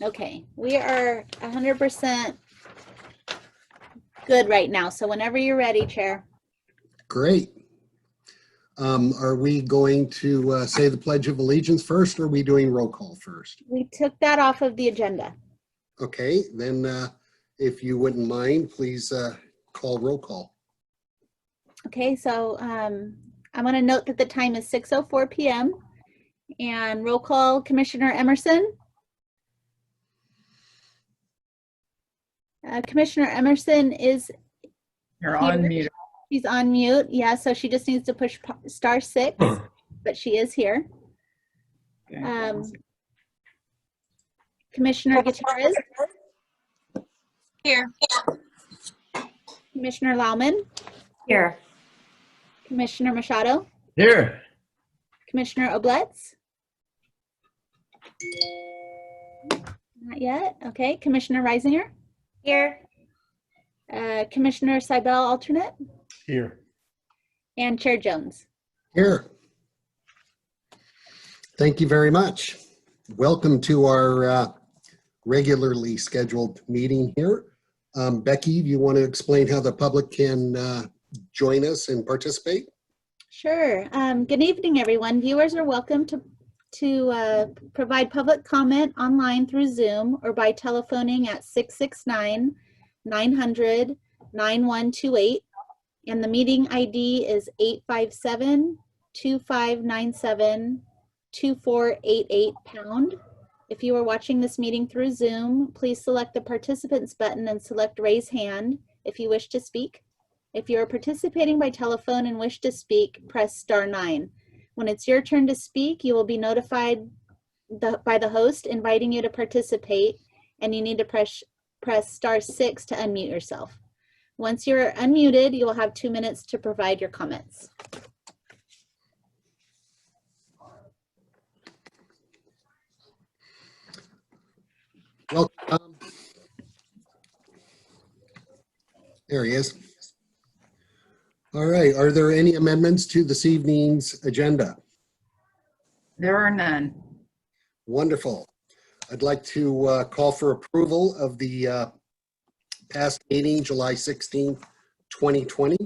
Okay, we are 100% good right now. So whenever you're ready, Chair. Great. Are we going to say the Pledge of Allegiance first, or are we doing roll call first? We took that off of the agenda. Okay, then if you wouldn't mind, please call roll call. Okay, so I'm going to note that the time is 6:04 p.m. and roll call Commissioner Emerson. Commissioner Emerson is You're on mute. She's on mute. Yeah, so she just needs to push *6, but she is here. Okay. Commissioner Gutierrez. Here. Commissioner Lauman. Here. Commissioner Machado. Here. Commissioner Oblets. Not yet. Okay. Commissioner Reisinger. Here. Commissioner Seibel, alternate. Here. And Chair Jones. Here. Thank you very much. Welcome to our regularly scheduled meeting here. Becky, do you want to explain how the public can join us and participate? Sure. Good evening, everyone. Viewers are welcome to provide public comment online through Zoom or by telephoning at 669-900-9128. And the meeting ID is 857-2597-2488#. If you are watching this meeting through Zoom, please select the participants button and select raise hand if you wish to speak. If you are participating by telephone and wish to speak, press *9. When it's your turn to speak, you will be notified by the host inviting you to participate, and you need to press *6 to unmute yourself. Once you're unmuted, you will have 2 minutes to provide your comments. Welcome. There he is. All right, are there any amendments to this evening's agenda? There are none. Wonderful. I'd like to call for approval of the past meeting, July 16th, 2020.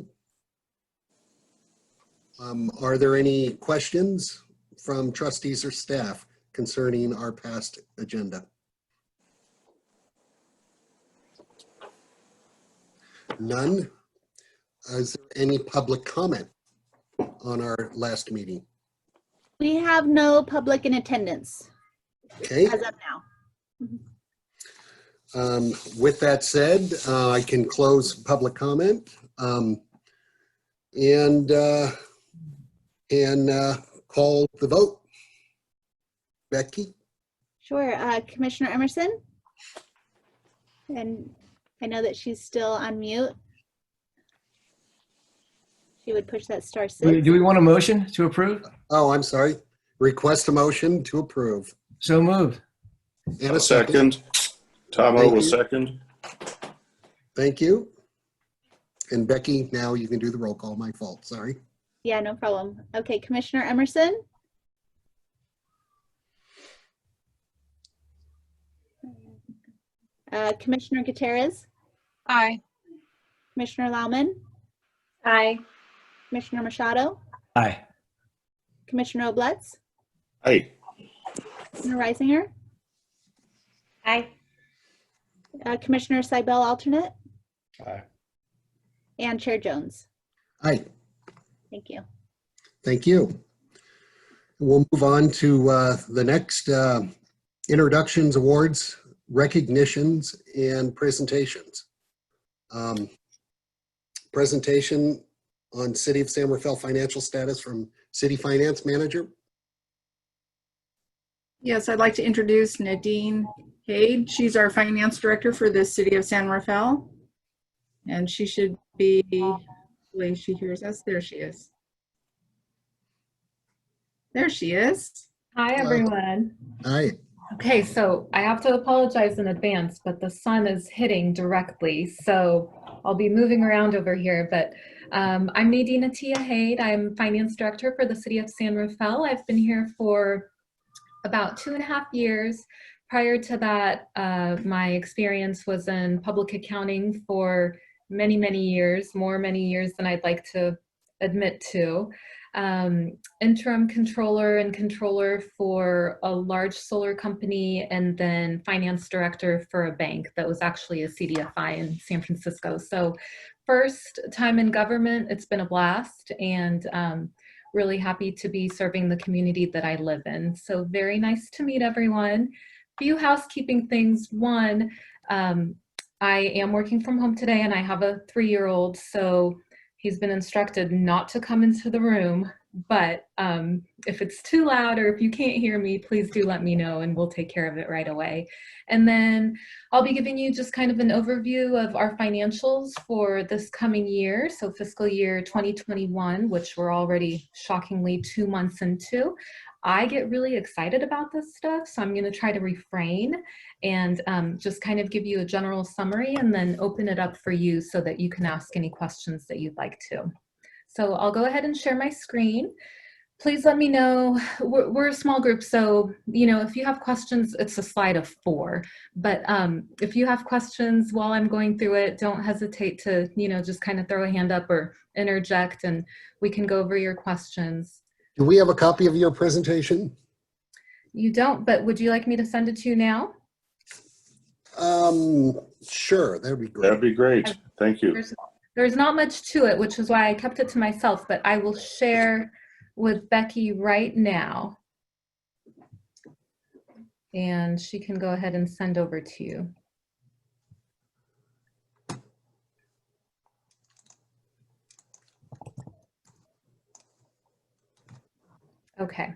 Are there any questions from trustees or staff concerning our past agenda? None. Is there any public comment on our last meeting? We have no public in attendance Okay. as of now. With that said, I can close public comment and call the vote. Becky? Sure. Commissioner Emerson? And I know that she's still on mute. She would push that *6. Do we want a motion to approve? Oh, I'm sorry. Request a motion to approve. So moved. And A second. Tomo Thank will you. second. Thank you. And Becky, now you can do the roll call. My fault. Sorry. Yeah, no problem. Okay, Commissioner Emerson? Commissioner Gutierrez? Aye. Commissioner Lauman? Aye. Commissioner Machado? Aye. Commissioner Oblets? Aye. Commissioner Reisinger? Aye. Commissioner Seibel, alternate? Aye. And Chair Jones. Aye. Thank you. Thank you. We'll move on to the next introductions, awards, recognitions, and presentations. Presentation on City of San Rafael financial status from City Finance Manager. Yes, I'd like to introduce Nadine Cade. She's our finance director for the City of San Rafael. And she should be, hopefully she hears us. There she is. There she is. Hi, everyone. Aye. Okay, so I have to apologize in advance, but the sun is hitting directly, so I'll be moving around over here. But I'm Nadine Atia Haid. I'm finance director for the City of San Rafael. I've been here for about 2.5 years. prior to that, my experience was in public accounting for many, many years, many years than I'd like to admit to. Interim controller and controller for a large solar company, and then finance director for a bank that was actually a CDFI in San Francisco. So first time in government, it's been a blast, and really happy to be serving the community that I live in. So very nice to meet everyone. Few housekeeping things. One, I am working from home today, and I have a 3-year-old, so he's been instructed not to come into the room, but if it's too loud or if you can't hear me, please do let me know and we'll take care of it right away. And then I'll be giving you just kind of an overview of our financials for this coming year, so fiscal year 2021, which we're already shockingly 2 months into. I get really excited about this stuff, so I'm going to try to refrain and just kind of give you a general summary and then open it up for you so that you can ask any questions that you'd like to. So I'll go ahead and share my screen. Please let me know. We're a small group, so if you have questions, it's a slide of 4. But if you have questions while I'm going through it, don't hesitate to just kind of throw a hand up or interject, and we can go over your questions. Do we have a copy of your presentation? You don't, but would you like me to send it to you now? Sure, that'd be great. That'd be great. Thank you. There's not much to it, which is why I kept it to myself, but I will share with Becky right now. And she can go ahead and send over to you. Okay.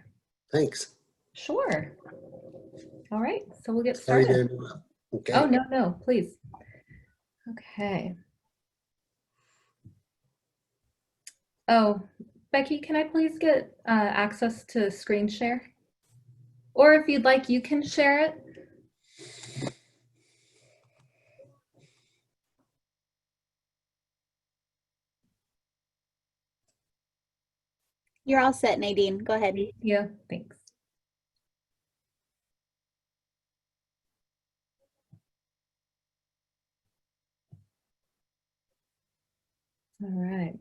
Thanks. Sure. All right, so we'll get Sorry started. to interrupt. Okay. Oh, no, please. Okay. Oh, Becky, can I please get access to screen share? Or if you'd like, you can share it. You're all set, Nadine. Go ahead. Yeah, thanks. All right.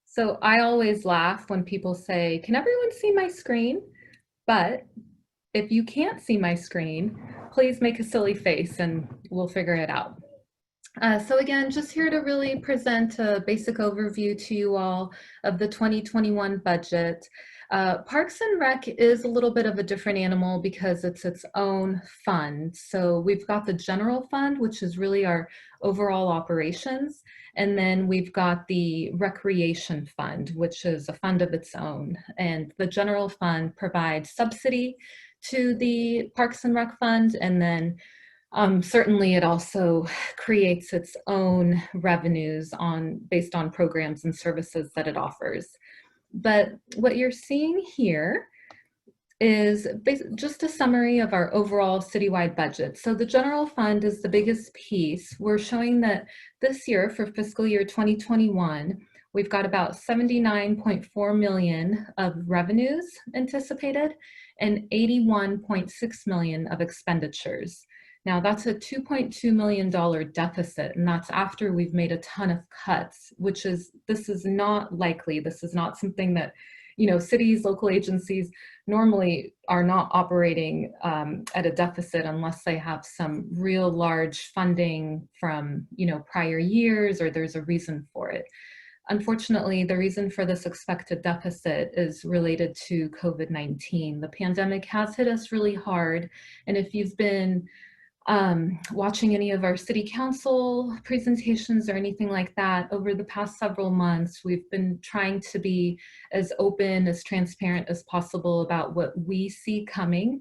So I always laugh when people say, can everyone see my screen? But if you can't see my screen, please make a silly face and we'll figure it out. So again, just here to really present a basic overview to you all of the 2021 budget. Parks and Rec is a little bit of a different animal because it's its own fund. So we've got the general fund, which is really our overall operations. And then we've got the recreation fund, which is a fund of its own. And the general fund provides subsidy to the Parks and Rec fund, and then certainly it also creates its own revenues based on programs and services that it offers. But what you're seeing here is just a summary of our overall citywide budget. So the general fund is the biggest piece. We're showing that this year, for fiscal year 2021, we've got about 79.4 million of revenues anticipated and 81.6 million of expenditures. Now that's a $2.2 million deficit, and that's after we've made a ton of cuts, this is not likely. This is not something that, cities, local agencies normally are not operating at a deficit unless they have some real large funding from, prior years, or there's a reason for it. Unfortunately, the reason for this expected deficit is related to COVID-19. The pandemic has hit us really hard, and if you've been watching any of our city council presentations or anything like that over the past several months, we've been trying to be as open, as transparent as possible about what we see coming.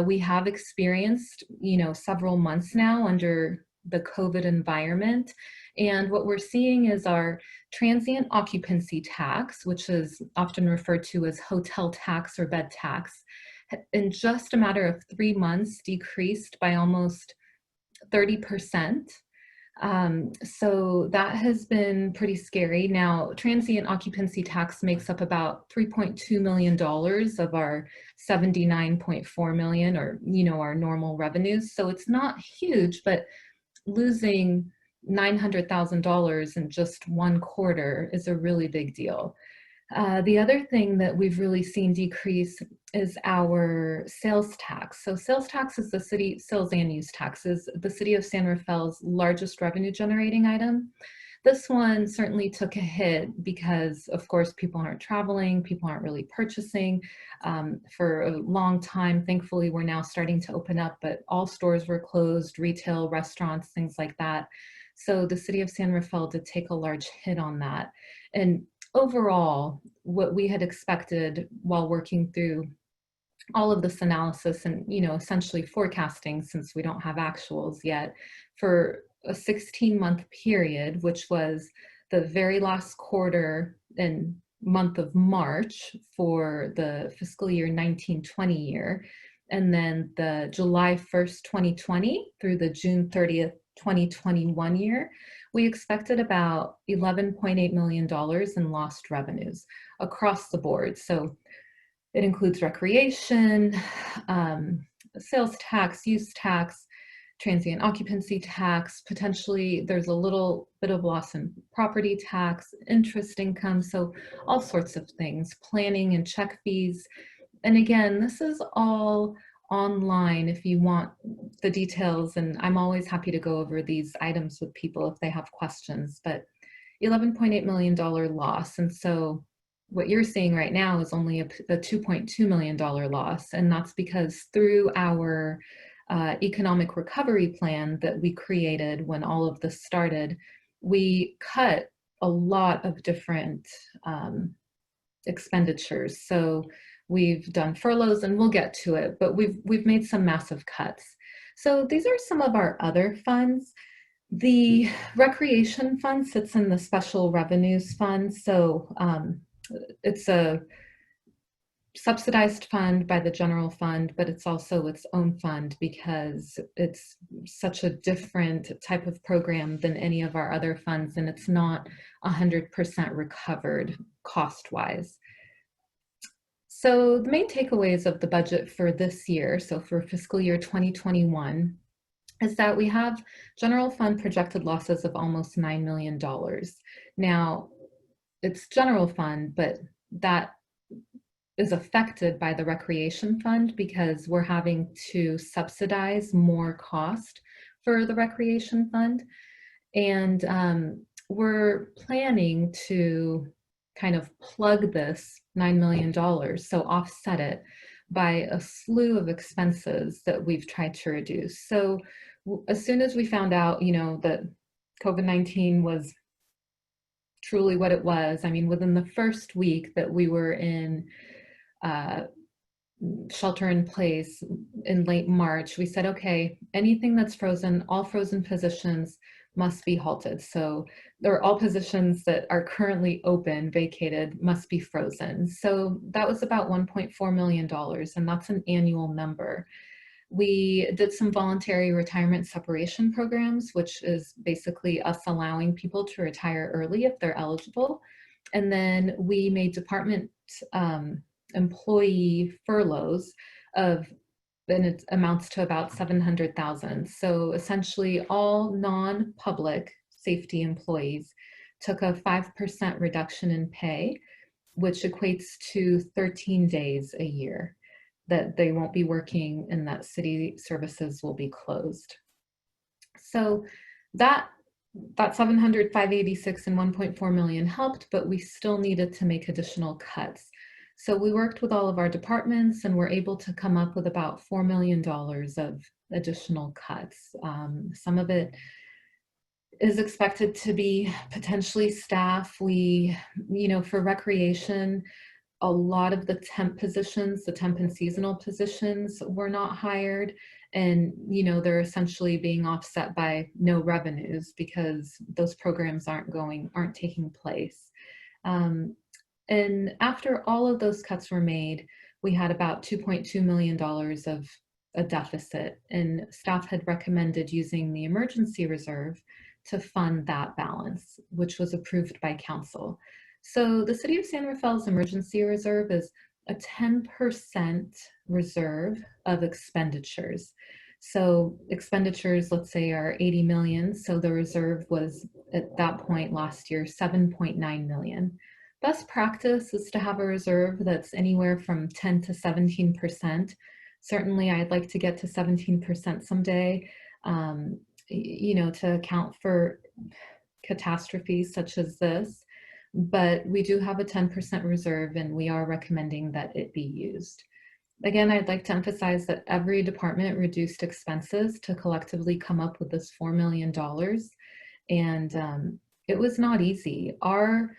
We have experienced, several months now under the COVID environment. And what we're seeing is our transient occupancy tax, which is often referred to as hotel tax or bed tax, in just a matter of 3 months decreased by almost 30%. So that has been pretty scary. Now, transient occupancy tax makes up about $3.2 million of our 79.4 million, or, our normal revenues. So it's not huge, but losing $900,000 in just one quarter is a really big deal. The other thing that we've really seen decrease is our sales tax. So sales tax is the city, sales and use tax is the city of San Rafael's largest revenue generating item. This one certainly took a hit because, of course, people aren't traveling, people aren't really purchasing. For a long time, thankfully, we're now starting to open up, but all stores were closed, retail, restaurants, things like that. So the city of San Rafael did take a large hit on that. And overall, what we had expected while working through all of this analysis and, essentially forecasting, since we don't have actuals yet, for a 16-month period, which was the very last quarter and month of March for the fiscal year 1920 year, and then the July 1st, 2020 through the June 30th, 2021 year, we expected about $11.8 million in lost revenues across the board. So it includes recreation, sales tax, use tax, transient occupancy tax, potentially there's a little bit of loss in property tax, interest income, so all sorts of things, planning and check fees. And again, this is all online if you want the details, and I'm always happy to go over these items with people if they have questions, but $11.8 million loss. And so what you're seeing right now is only a $2.2 million loss. And that's because through our economic recovery plan that we created when all of this started, we cut a lot of different expenditures. So we've done furloughs, and we'll get to it, but we've made some massive cuts. So these are some of our other funds. The recreation fund sits in the special revenues fund. So it's a subsidized fund by the general fund, but it's also its own fund because it's such a different type of program than any of our other funds, and it's not 100% recovered cost-wise. So the main takeaways of the budget for this year, so for fiscal year 2021, is that we have general fund projected losses of almost $9 million. Now, it's general fund, but that is affected by the recreation fund because we're having to subsidize more cost for the recreation fund. And we're planning to kind of plug this $9 million, so offset it by a slew of expenses that we've tried to reduce. So as soon as we found out, that COVID-19 was truly what it was, I mean, within the first week that we were in shelter in place in late March, we said, okay, anything that's frozen, all frozen positions must be halted. So there are all positions that are currently open, vacated, must be frozen. So that was about $1.4 million, and that's an annual number. We did some voluntary retirement separation programs, which is basically us allowing people to retire early if they're eligible. And then we made department employee furloughs and it amounts to about 700,000. So essentially all non-public safety employees took a 5% reduction in pay, which equates to 13 days a year that they won't be working and that city services will be closed. So that 700, 586 and 1.4 million helped, but we still needed to make additional cuts. So we worked with all of our departments and were able to come up with about $4 million of additional cuts. Some of it is expected to be potentially staff. We, for recreation, a lot of the temp positions, the temp and seasonal positions were not hired. And, they're essentially being offset by no revenues because those programs aren't taking place. And after all of those cuts were made, we had about $2.2 million of a deficit, and staff had recommended using the emergency reserve to fund that balance, which was approved by council. So the City of San Rafael's emergency reserve is a 10% reserve of expenditures. So expenditures, let's say, are 80 million. So the reserve was at that point last year, 7.9 million. Best practice is to have a reserve that's anywhere from 10 to 17%. Certainly, I'd like to get to 17% someday, you know, to account for catastrophes such as this. But we do have a 10% reserve, and we are recommending that it be used. Again, I'd like to emphasize that every department reduced expenses to collectively come up with this $4 million. And it was not easy. Our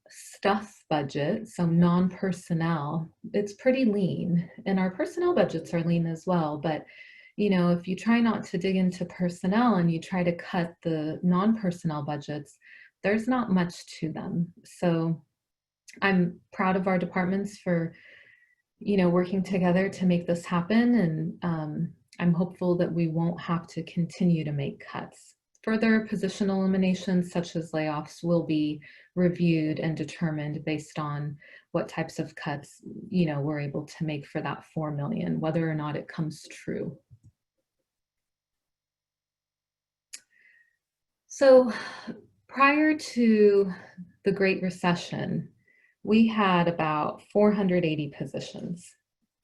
stuff budget, so non-personnel, it's pretty lean, and our personnel budgets are lean as well. But you know, if you try not to dig into personnel and you try to cut the non-personnel budgets, there's not much to them. So I'm proud of our departments for, you know, working together to make this happen. And I'm hopeful that we won't have to continue to make cuts. Further position eliminations such as layoffs will be reviewed and determined based on what types of cuts, you know, we're able to make for that 4 million, whether or not it comes true. So prior to the Great Recession, we had about 480 positions,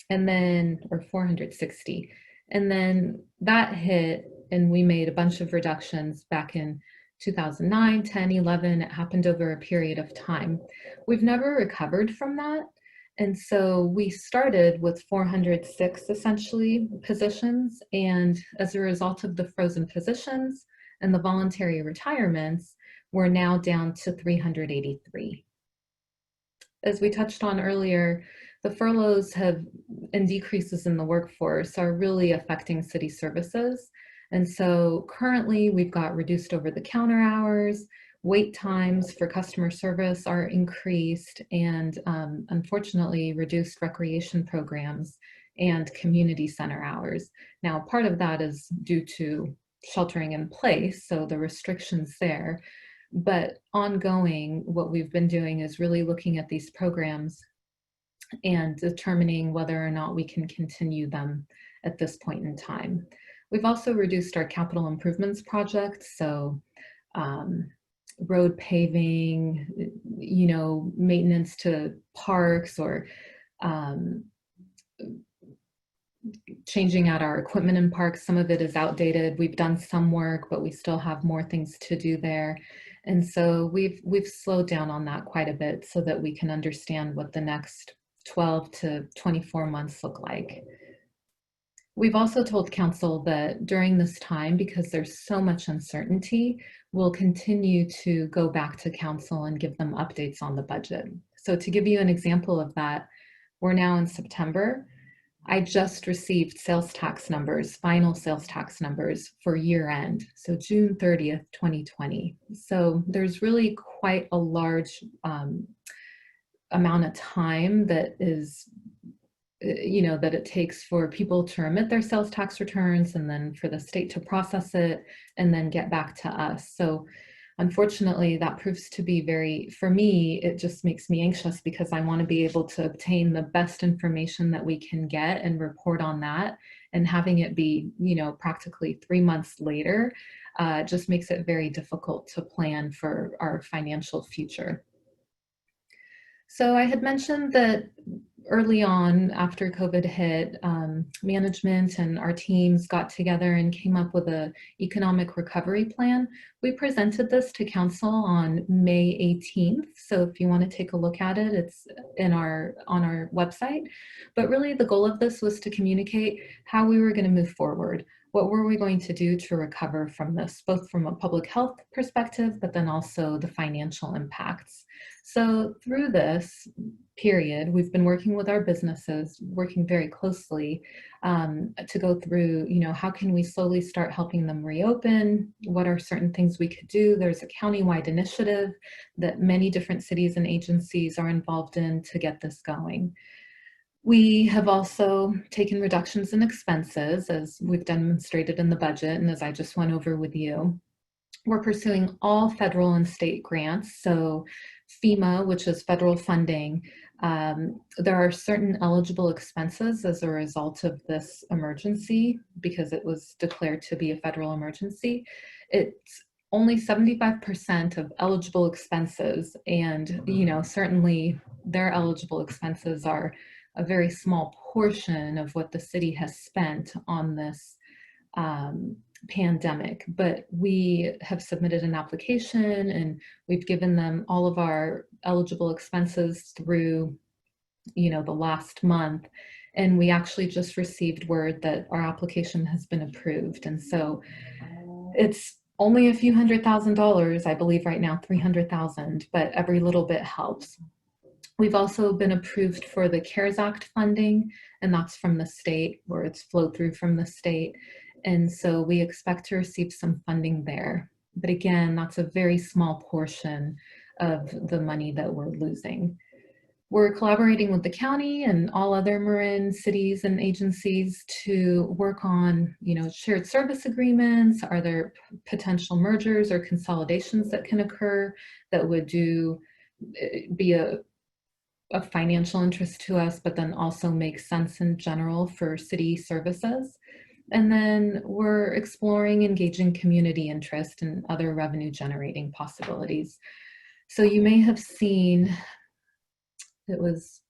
and then, or 460. And then that hit, and we made a bunch of reductions back in 2009, 10, 11. It happened over a period of time. We've never recovered from that. And so we started with 406 essentially positions. And as a result of the frozen positions and the voluntary retirements, we're now down to 383. As we touched on earlier, the furloughs and decreases in the workforce are really affecting city services. And so currently we've got reduced over-the-counter hours, wait times for customer service are increased, and unfortunately reduced recreation programs and community center hours. Now, part of that is due to sheltering in place, so the restrictions there. But ongoing, what we've been doing is really looking at these programs and determining whether or not we can continue them at this point in time. We've also reduced our capital improvements projects, so road paving, you know, maintenance to parks, or changing out our equipment in parks. Some of it is outdated. We've done some work, but we still have more things to do there. And so we've slowed down on that quite a bit so that we can understand what the next 12 to 24 months look like. We've also told council that during this time, because there's so much uncertainty, we'll continue to go back to council and give them updates on the budget. So to give you an example of that, we're now in September. I just received sales tax numbers, final sales tax numbers for year end, so June 30th, 2020. So there's really quite a large amount of time that is, you know, that it takes for people to remit their sales tax returns, and then for the state to process it and then get back to us. So unfortunately, that proves to be very, for me, it just makes me anxious because I want to be able to obtain the best information that we can get and report on that. And having it be, you know, practically 3 months later just makes it very difficult to plan for our financial future. So I had mentioned that early on, after COVID hit, management and our teams got together and came up with an economic recovery plan. We presented this to council on May 18th. So if you want to take a look at it, it's on our website. But really the goal of this was to communicate how we were going to move forward. What were we going to do to recover from this, both from a public health perspective, but then also the financial impacts. So through this period, we've been working with our businesses, working very closely to go through, you know, how can we slowly start helping them reopen? What are certain things we could do? There's a countywide initiative that many different cities and agencies are involved in to get this going. We have also taken reductions in expenses, as we've demonstrated in the budget and as I just went over with you. We're pursuing all federal and state grants. So FEMA, which is federal funding, there are certain eligible expenses as a result of this emergency because it was declared to be a federal emergency. It's only 75% of eligible expenses, and certainly their eligible expenses are a very small portion of what the city has spent on this pandemic. But we have submitted an application and we've given them all of our eligible expenses through the last month, and we actually just received word that our application has been approved. And so it's only a few $100,000, I believe right now 300,000, but every little bit helps. We've also been approved for the CARES Act funding, and that's from the state, where it's flowed through from the state. And so we expect to receive some funding there. But again, that's a very small portion of the money that we're losing. We're collaborating with the county and all other Marin cities and agencies to work on, shared service agreements. Are there potential mergers or consolidations that can occur that would be a financial interest to us, but then also make sense in general for city services? And then we're exploring engaging community interest and other revenue generating possibilities. So you may have seen, it was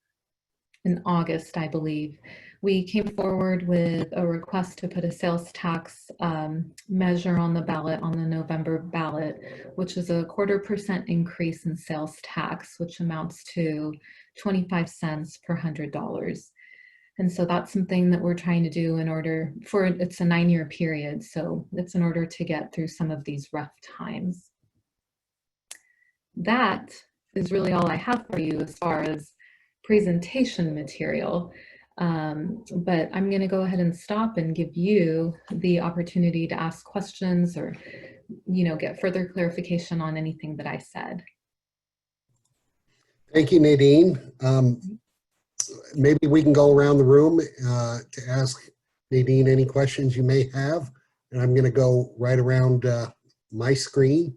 in August, I believe, we came forward with a request to put a sales tax measure on the ballot, on the November ballot, which is a 1/4% increase in sales tax, which amounts to 25 cents per $100. And so that's something that we're trying to do it's a 9-year period. So it's in order to get through some of these rough times. That is really all I have for you as far as presentation material. But I'm going to go ahead and stop and give you the opportunity to ask questions or, get further clarification on anything that I said. Thank you, Nadine. Maybe we can go around the room to ask Nadine any questions you may have. And I'm going to go right around my screen.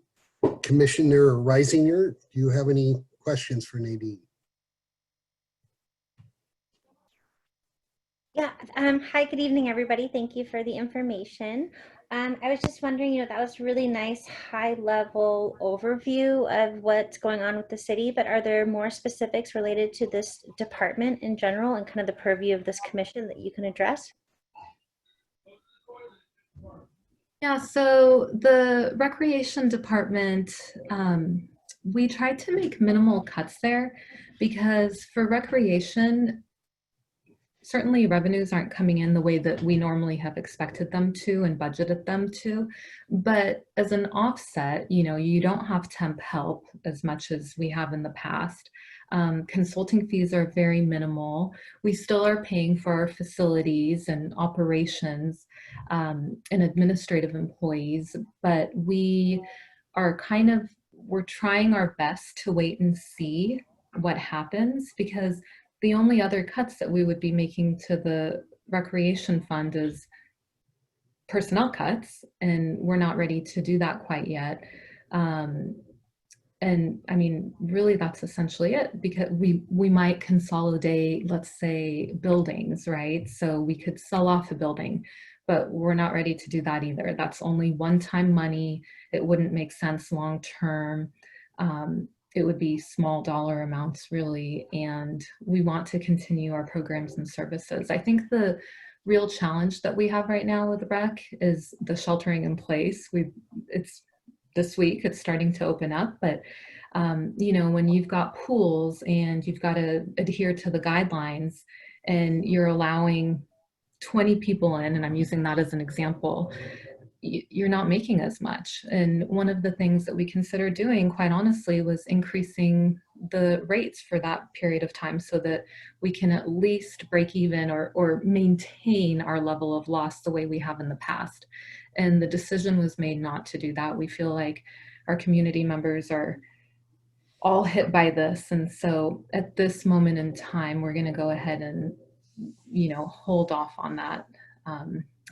Commissioner Reisinger, do you have any questions for Nadine? Yeah. Hi, good evening, everybody. Thank you for the information. I was just wondering, that was a really nice high-level overview of what's going on with the city, but are there more specifics related to this department in general and kind of the purview of this commission that you can address? Yeah, so the recreation department, we tried to make minimal cuts there because for recreation, certainly revenues aren't coming in the way that we normally have expected them to and budgeted them to. But as an offset, you don't have temp help as much as we have in the past. Consulting fees are very minimal. We still are paying for our facilities and operations and administrative employees, but we're trying our best to wait and see what happens, because the only other cuts that we would be making to the recreation fund is personnel cuts, and we're not ready to do that quite yet. And I mean, really, that's essentially it, because we might consolidate, let's say, buildings, right? So we could sell off a building, but we're not ready to do that either. That's only one-time money. It wouldn't make sense long-term. It would be small dollar amounts, really, and we want to continue our programs and services. I think the real challenge that we have right now with rec is the sheltering in place. It's this week, it's starting to open up, but when you've got pools and you've got to adhere to the guidelines and you're allowing 20 people in, and I'm using that as an example, you're not making as much. And one of the things that we considered doing, quite honestly, was increasing the rates for that period of time so that we can at least break even or maintain our level of loss the way we have in the past. And the decision was made not to do that. We feel like our community members are all hit by this. And so at this moment in time, we're going to go ahead and, hold off on that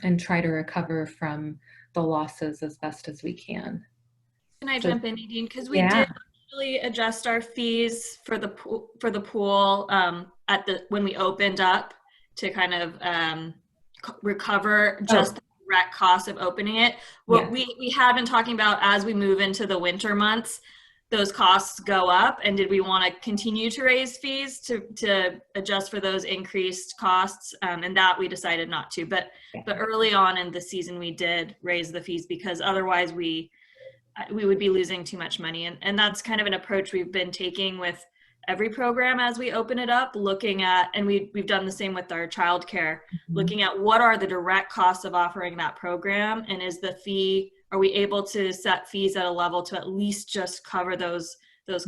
and try to recover from the losses as best as we can. Can I So- jump in, Nadine? Because we Yeah. did actually adjust our fees for the pool when we opened up to kind of recover just the direct cost of opening it. What we have been talking about as we move into the winter months, those costs go up, and did we want to continue to raise fees to adjust for those increased costs? And that we decided not to. But early on in the season, we did raise the fees because otherwise we would be losing too much money. And that's kind of an approach we've been taking with every program as we open it up, looking at, and we've done the same with our childcare, looking at what are the direct costs of offering that program, and is the fee, are we able to set fees at a level to at least just cover those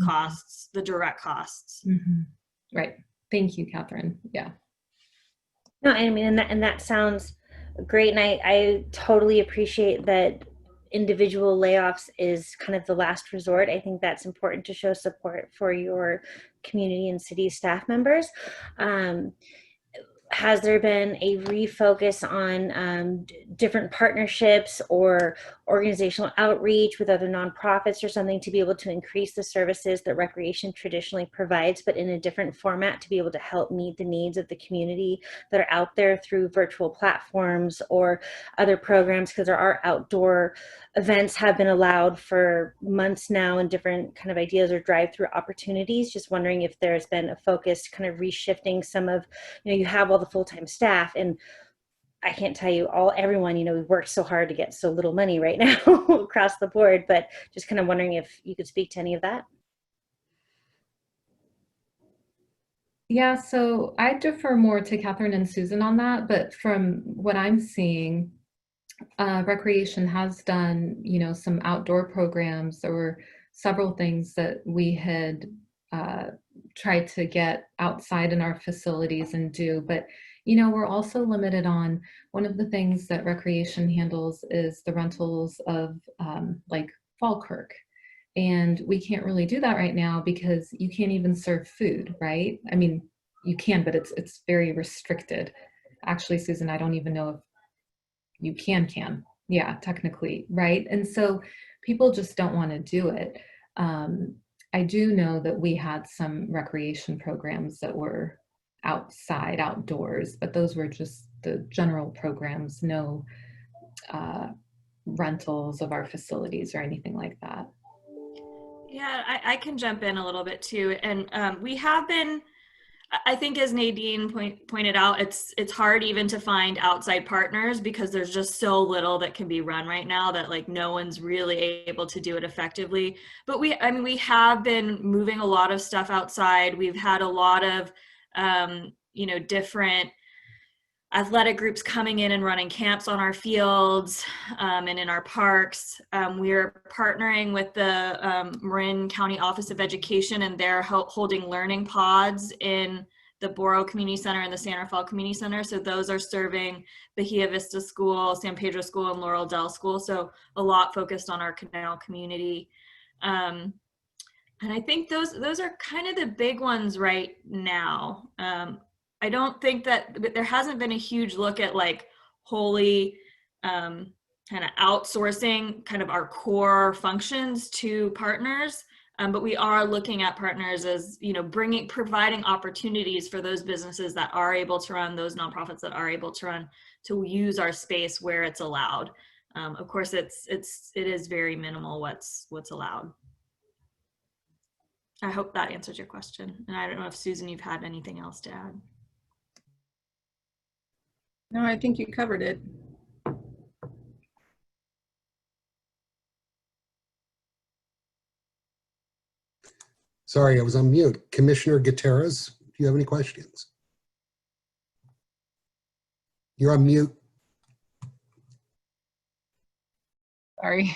costs, the direct costs. Right. Thank you, Catherine. Yeah. No, I mean, and that sounds great. And I totally appreciate that individual layoffs is kind of the last resort. I think that's important to show support for your community and city staff members. Has there been a refocus on different partnerships or organizational outreach with other nonprofits or something to be able to increase the services that recreation traditionally provides, but in a different format to be able to help meet the needs of the community that are out there through virtual platforms or other programs? Because there are outdoor events have been allowed for months now, and different kind of ideas or drive-through opportunities. Just wondering if there's been a focus kind of reshifting some of, you have all the full-time staff, and I can't tell you everyone, we worked so hard to get so little money right now across the board, but just kind of wondering if you could speak to any of that. Yeah, so I defer more to Catherine and Susan on that, but from what I'm seeing, Recreation has done, some outdoor programs. There were several things that we had tried to get outside in our facilities and do, but we're also limited on, one of the things that Recreation handles is the rentals of like Falkirk. And we can't really do that right now because you can't even serve food, right? I mean, you can, but it's very restricted. Actually, Susan, I don't even know if you can. Yeah, technically, right? And so people just don't want to do it. I do know that we had some recreation programs that were outside, outdoors, but those were just the general programs, no rentals of our facilities or anything like that. Yeah, I can jump in a little bit too. And we have been, I think as Nadine pointed out, it's hard even to find outside partners because there's just so little that can be run right now that like no one's really able to do it effectively. But we have been moving a lot of stuff outside. We've had a lot of, different athletic groups coming in and running camps on our fields and in our parks. We're partnering with the Marin County Office of Education, and they're holding learning pods in the Borough Community Center and the San Rafael Community Center. So those are serving Bahia Vista School, San Pedro School, and Laurel Dell School. So a lot focused on our Canal community. And I think those are kind of the big ones right now. I don't think that there hasn't been a huge look at like wholly kind of outsourcing kind of our core functions to partners. But we are looking at partners as, providing opportunities for those businesses that are able to run, those nonprofits that are able to run, to use our space where it's allowed. Of course, it is very minimal what's allowed. I hope that answers your question. And I don't know if Susan, you've had anything else to add. No, I think you covered it. Sorry, I was on mute. Commissioner Gutierrez, do you have any questions? You're on mute. Sorry.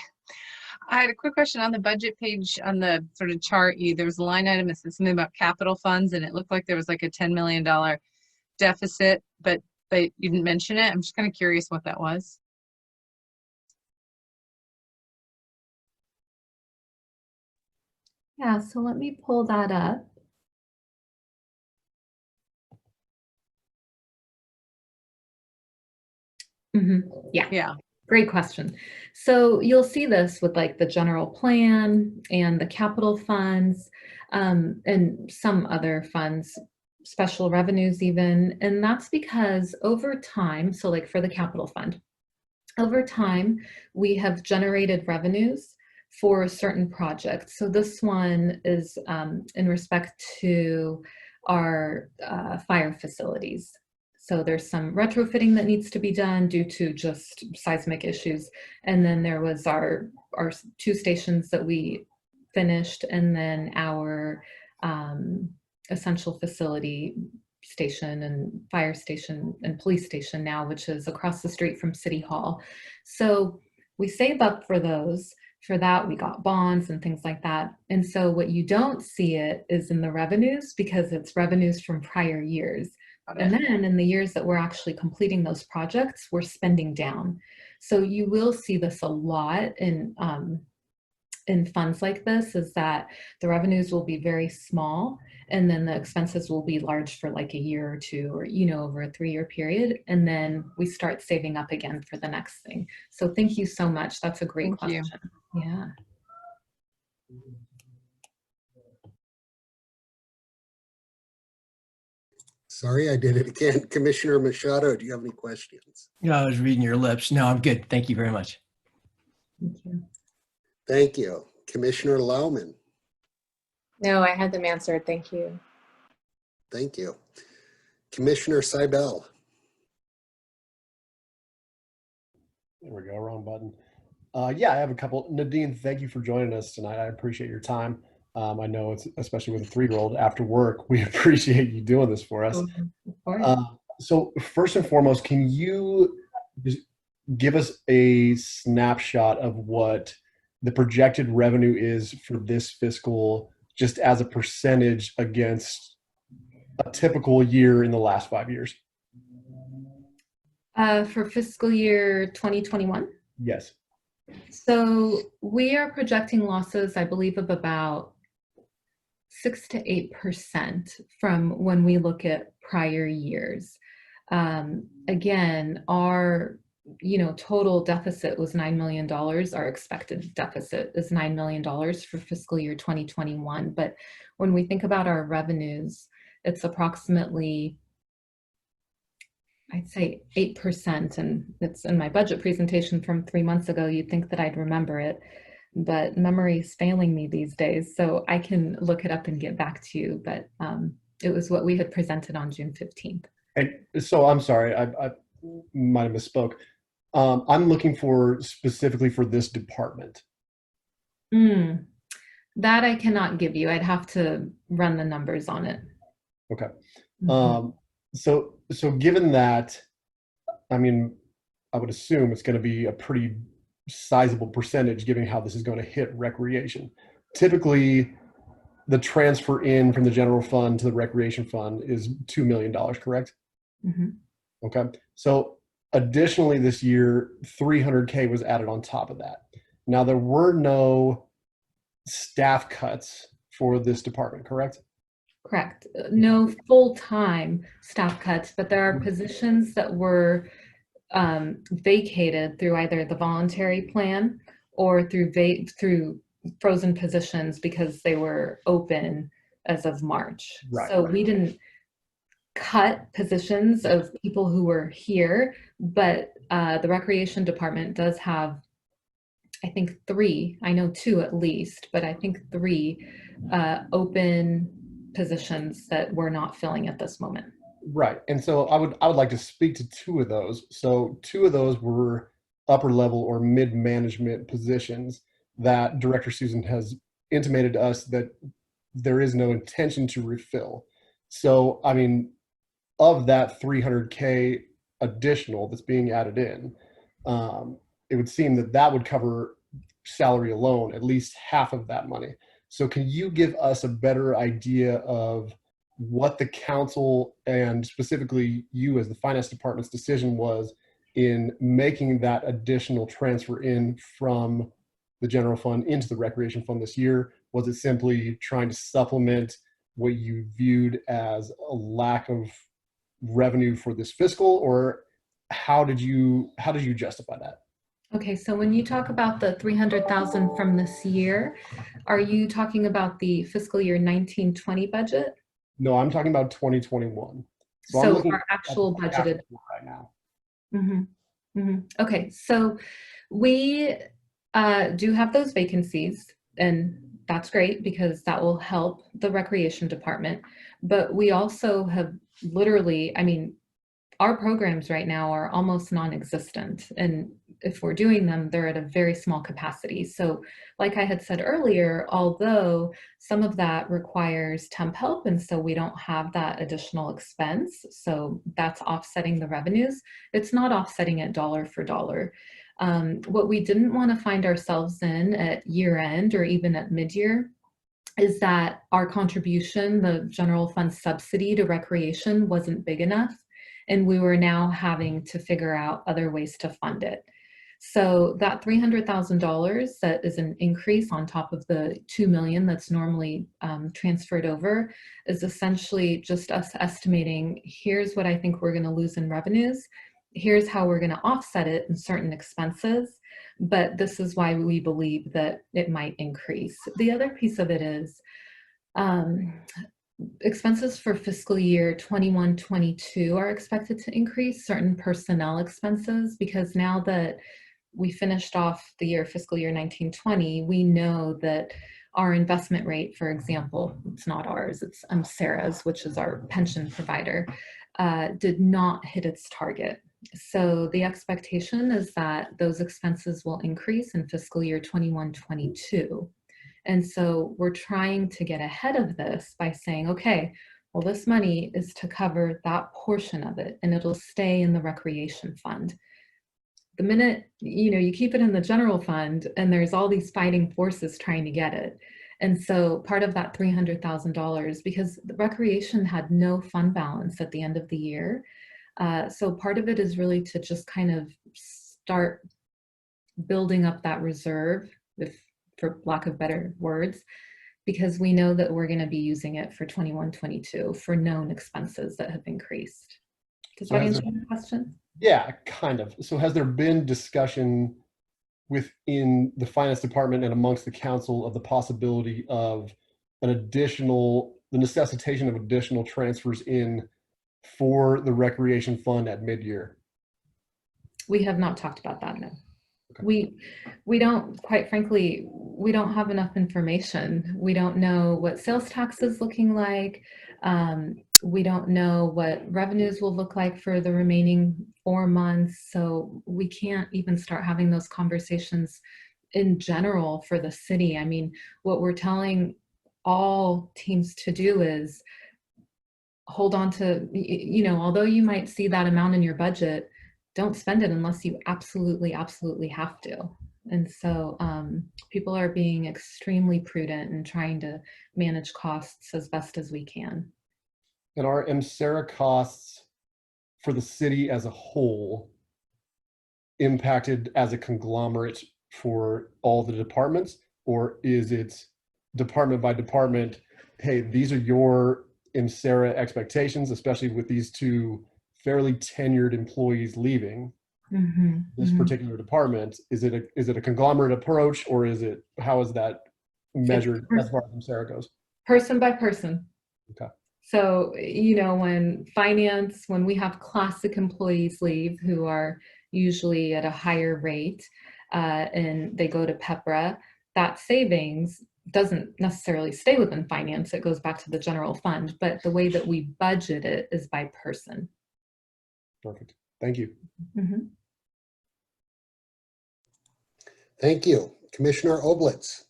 I had a quick question on the budget page on the sort of chart. There was a line item that said something about capital funds, and it looked like there was like a $10 million deficit, but you didn't mention it. I'm just kind of curious what that was. Yeah, so let me pull that up. Yeah. Great question. So you'll see this with like the general plan and the capital funds, and some other funds, special revenues even. And that's because over time, so like for the capital fund, over time, we have generated revenues for certain projects. So this one is in respect to our fire facilities. So there's some retrofitting that needs to be done due to just seismic issues. And then there was our 2 stations that we finished, and then our essential facility station and fire station and police station now, which is across the street from City Hall. So we save up for those. For that, we got bonds and things like that. And so what you don't see it is in the revenues, because it's revenues from prior years. And then in the years that we're actually completing those projects, we're spending down. So you will see this a lot in funds like this, is that the revenues will be very small, and then the expenses will be large for like a year or two, or, you know, over a 3-year period. And then we start saving up again for the next thing. So thank you so much. That's a great question. Yeah. Sorry, I did it again. Commissioner Machado, do you have any questions? No, I was reading your lips. No, I'm good. Thank you very much. Thank you. Thank you. Commissioner Lauman, No, I had them answered. Thank you. thank you. Commissioner Seibel, There we go, wrong button. Yeah, I have a couple. Nadine, thank you for joining us tonight. I appreciate your time. I know it's, especially with a 3-year-old after work, we appreciate you doing this for us. Of course. So first and foremost, can you just give us a snapshot of what the projected revenue is for this fiscal, just as a percentage against a typical year in the last 5 years? For fiscal year 2021? Yes. So we are projecting losses, I believe, of about 6 to 8% from when we look at prior years. Again, our total deficit was $9 million. Our expected deficit is $9 million for fiscal year 2021. But when we think about our revenues, it's approximately, I'd say 8%, and it's in my budget presentation from 3 months ago. You'd think that I'd remember it, but memory's failing me these days, so I can look it up and get back to you. But it was what we had presented on June 15th. And so I'm sorry, I might have misspoke. I'm looking for specifically for this department. That I cannot give you. I'd have to run the numbers on it. Okay. So given that, I mean, I would assume it's going to be a pretty sizable percentage, given how this is going to hit recreation. Typically, the transfer in from the general fund to the recreation fund is $2 million, correct? Mm-hmm. Okay. So additionally, this year, $300K was added on top of that. Now, there were no staff cuts for this department, correct? Correct. No full-time staff cuts, but there are positions that were vacated through either the voluntary plan or through frozen positions because they were open as of March. Right, so right. We didn't cut positions of people who were here, but the recreation department does have, I think 3, I know 2 at least, but I think 3 open positions that we're not filling at this moment. Right. And so I would like to speak to 2 of those. So 2 of those were upper level or mid management positions that Director Susan has intimated to us that there is no intention to refill. So, I mean, of that $300K additional that's being added in, it would seem that that would cover salary alone, at least half of that money. So can you give us a better idea of what the council and specifically you as the finance department's decision was in making that additional transfer in from the general fund into the recreation fund this year? Was it simply trying to supplement what you viewed as a lack of revenue for this fiscal, or how did you justify that? Okay, so when you talk about the 300,000 from this year, are you talking about the fiscal year 1920 budget? No, I'm talking about 2021. I'm So looking our at actual the capital budgeted. right now. Okay, so we do have those vacancies, and that's great because that will help the recreation department. But we also have literally, I mean, our programs right now are almost non-existent. And if we're doing them, they're at a very small capacity. So like I had said earlier, although some of that requires temp help, and so we don't have that additional expense, so that's offsetting the revenues, it's not offsetting it dollar for dollar. What we didn't want to find ourselves in at year end or even at mid-year is that our contribution, the general fund subsidy to recreation, wasn't big enough. And we were now having to figure out other ways to fund it. So that $300,000 that is an increase on top of the $2 million that's normally transferred over is essentially just us estimating, here's what I think we're going to lose in revenues. Here's how we're going to offset it in certain expenses. But this is why we believe that it might increase. The other piece of it is expenses for fiscal year 21-22 are expected to increase, certain personnel expenses, because now that we finished off the year fiscal year 1920, we know that our investment rate, for example, it's not ours, it's Sarah's, which is our pension provider, did not hit its target. So the expectation is that those expenses will increase in fiscal year 21-22. And so we're trying to get ahead of this by saying, okay, well, this money is to cover that portion of it, and it'll stay in the recreation fund. The minute, you keep it in the general fund, and there's all these fighting forces trying to get it. And so part of that $300,000, because the recreation had no fund balance at the end of the year, so part of it is really to just kind of start building up that reserve, for lack of better words, because we know that we're going to be using it for 21-22 for known expenses that have increased. Does that answer your question? Yeah, kind of. So has there been discussion within the finance department and amongst the council of the possibility of the necessitation of additional transfers in for the recreation fund at mid-year? We have not talked about that, no. Okay. We don't, quite frankly, we don't have enough information. We don't know what sales tax is looking like. We don't know what revenues will look like for the remaining 4 months. So we can't even start having those conversations in general for the city. I mean, what we're telling all teams to do is hold on to, although you might see that amount in your budget, don't spend it unless you absolutely, absolutely have to. And so people are being extremely prudent and trying to manage costs as best as we can. And are MSERA costs for the city as a whole impacted as a conglomerate for all the departments? Or is it department by department, hey, these are your MSERA expectations, especially with these two fairly tenured employees leaving this particular department? Is it a conglomerate approach, or how is that measured as far as MSERA goes? Person by person. Okay. So, when we have classic employees leave who are usually at a higher rate and they go to PEPRA, that savings doesn't necessarily stay within finance. It goes back to the general fund, but the way that we budget it is by person. Perfect. Thank you. Thank you. Commissioner Oblitz.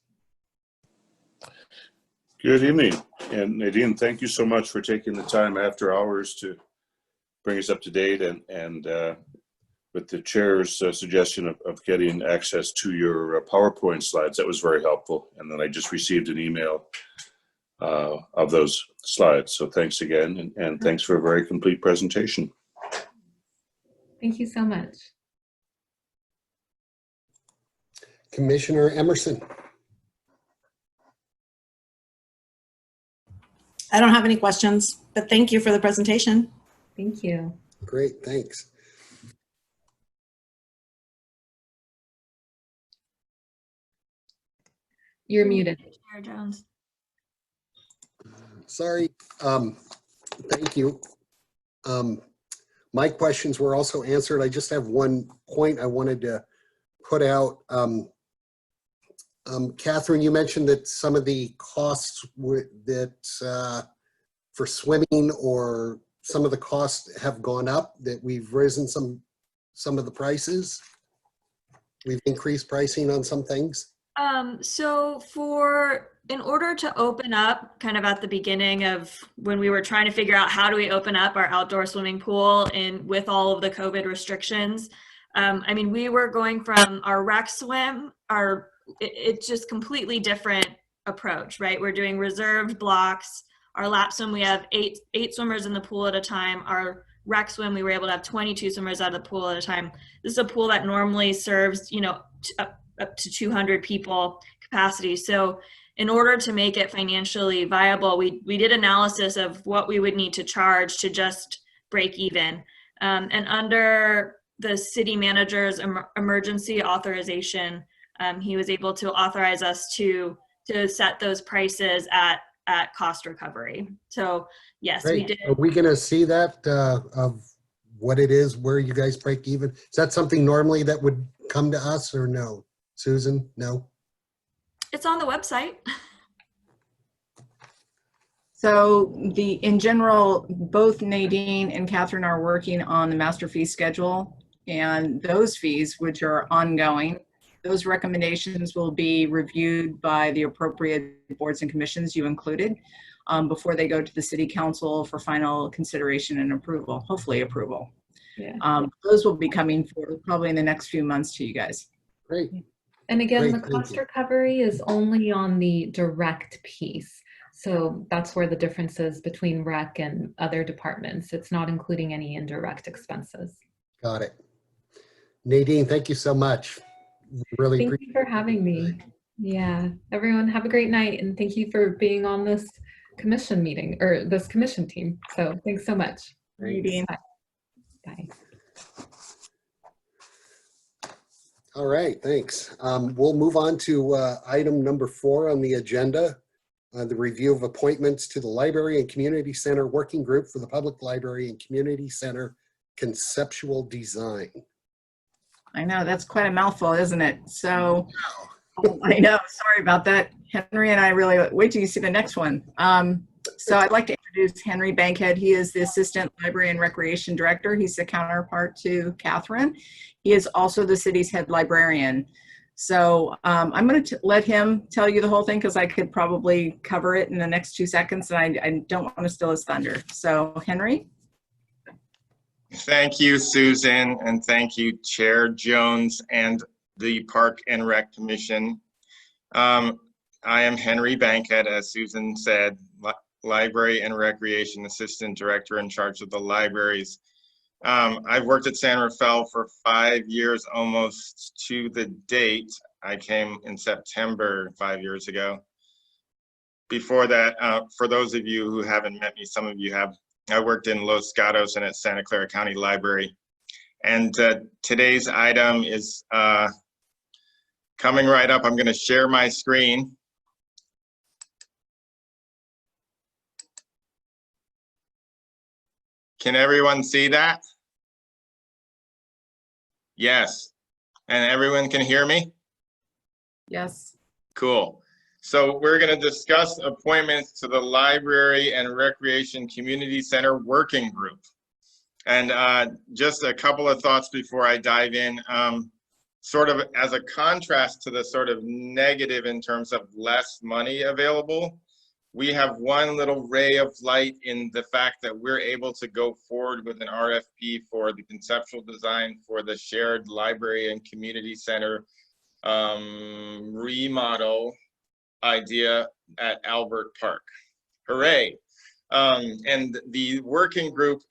Good evening. And Nadine, thank you so much for taking the time after hours to bring us up to date and with the chair's suggestion of getting access to your PowerPoint slides. That was very helpful. And then I just received an email of those slides. So thanks again. And thanks for a very complete presentation. Thank you so much. Commissioner Emerson. I don't have any questions, but thank you for the presentation. Thank you. Great, thanks. You're muted. Chair Jones. Sorry. Thank you. My questions were also answered. I just have one point I wanted to put out. Catherine, you mentioned that some of the costs for swimming or some of the costs have gone up, that we've risen some of the prices. We've increased pricing on some things. So in order to open up kind of at the beginning of when we were trying to figure out how do we open up our outdoor swimming pool and with all of the COVID restrictions, I mean, we were going from our rec swim, it's just completely different approach, right? We're doing reserved blocks. Our lap swim, we have eight swimmers in the pool at a time. Our rec swim, we were able to have 22 swimmers out of the pool at a time. This is a pool that normally serves, up to 200 people capacity. So in order to make it financially viable, we did analysis of what we would need to charge to just break even. And under the city manager's emergency authorization, he was able to authorize us to set those prices at cost recovery. So yes, Great. we did. Are we going to see that of what it is, where you guys break even? Is that something normally that would come to us or no? Susan, no? It's on the website. So in general, both Nadine and Catherine are working on the master fee schedule, and those fees, which are ongoing, those recommendations will be reviewed by the appropriate boards and commissions you included before they go to the city council for final consideration and approval, hopefully approval. Yeah. Those will be coming forward probably in the next few months to you guys. Great. And again, Great, the thank cost you. recovery is only on the direct piece. So that's where the difference is between rec and other departments. It's not including any indirect expenses. Got it. Nadine, thank you so much. Really Thank appreciate you for having me. Yeah, everyone have a great night, and thank you for being on this commission meeting or this commission team. So thanks so much. Nadine. Bye. Bye. All right, thanks. We'll move on to item number 4 on the agenda, the review of appointments to the Library and Community Center Working Group for the Public Library and Community Center Conceptual Design. I know, that's quite a mouthful, isn't it? So, I know, sorry about that. Henry and I really, wait till you see the next one. So I'd like to introduce Henry Bankhead. He is the Assistant Library and Recreation Director. He's the counterpart to Catherine. He is also the city's head librarian. So I'm going to let him tell you the whole thing because I could probably cover it in the next 2 seconds, and I don't want to steal his thunder. So Henry? Thank you, Susan, and thank you, Chair Jones and the Park and Rec Commission. I am Henry Bankhead, as Susan said, Library and Recreation Assistant Director in charge of the libraries. I've worked at San Rafael for 5 years, almost to the date. I came in September 5 years ago. Before that, for those of you who haven't met me, some of you have, I worked in Los Gatos and at Santa Clara County Library. And today's item is coming right up. I'm going to share my screen. Can everyone see that? Yes. And everyone can hear me? Yes. Cool. So we're going to discuss appointments to the Library and Recreation Community Center Working Group. And just a couple of thoughts before I dive in. Sort of as a contrast to the sort of negative in terms of less money available, we have one little ray of light in the fact that we're able to go forward with an RFP for the conceptual design for the shared library and community center remodel idea at Albert Park. Hooray. And the working group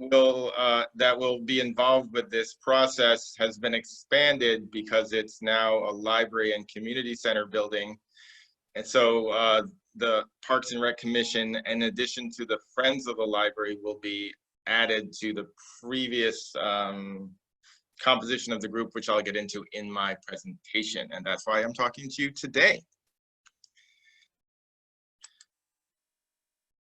that will be involved with this process has been expanded because it's now a library and community center building. And so the Parks and Rec Commission, in addition to the Friends of the Library, will be added to the previous composition of the group, which I'll get into in my presentation. And that's why I'm talking to you today.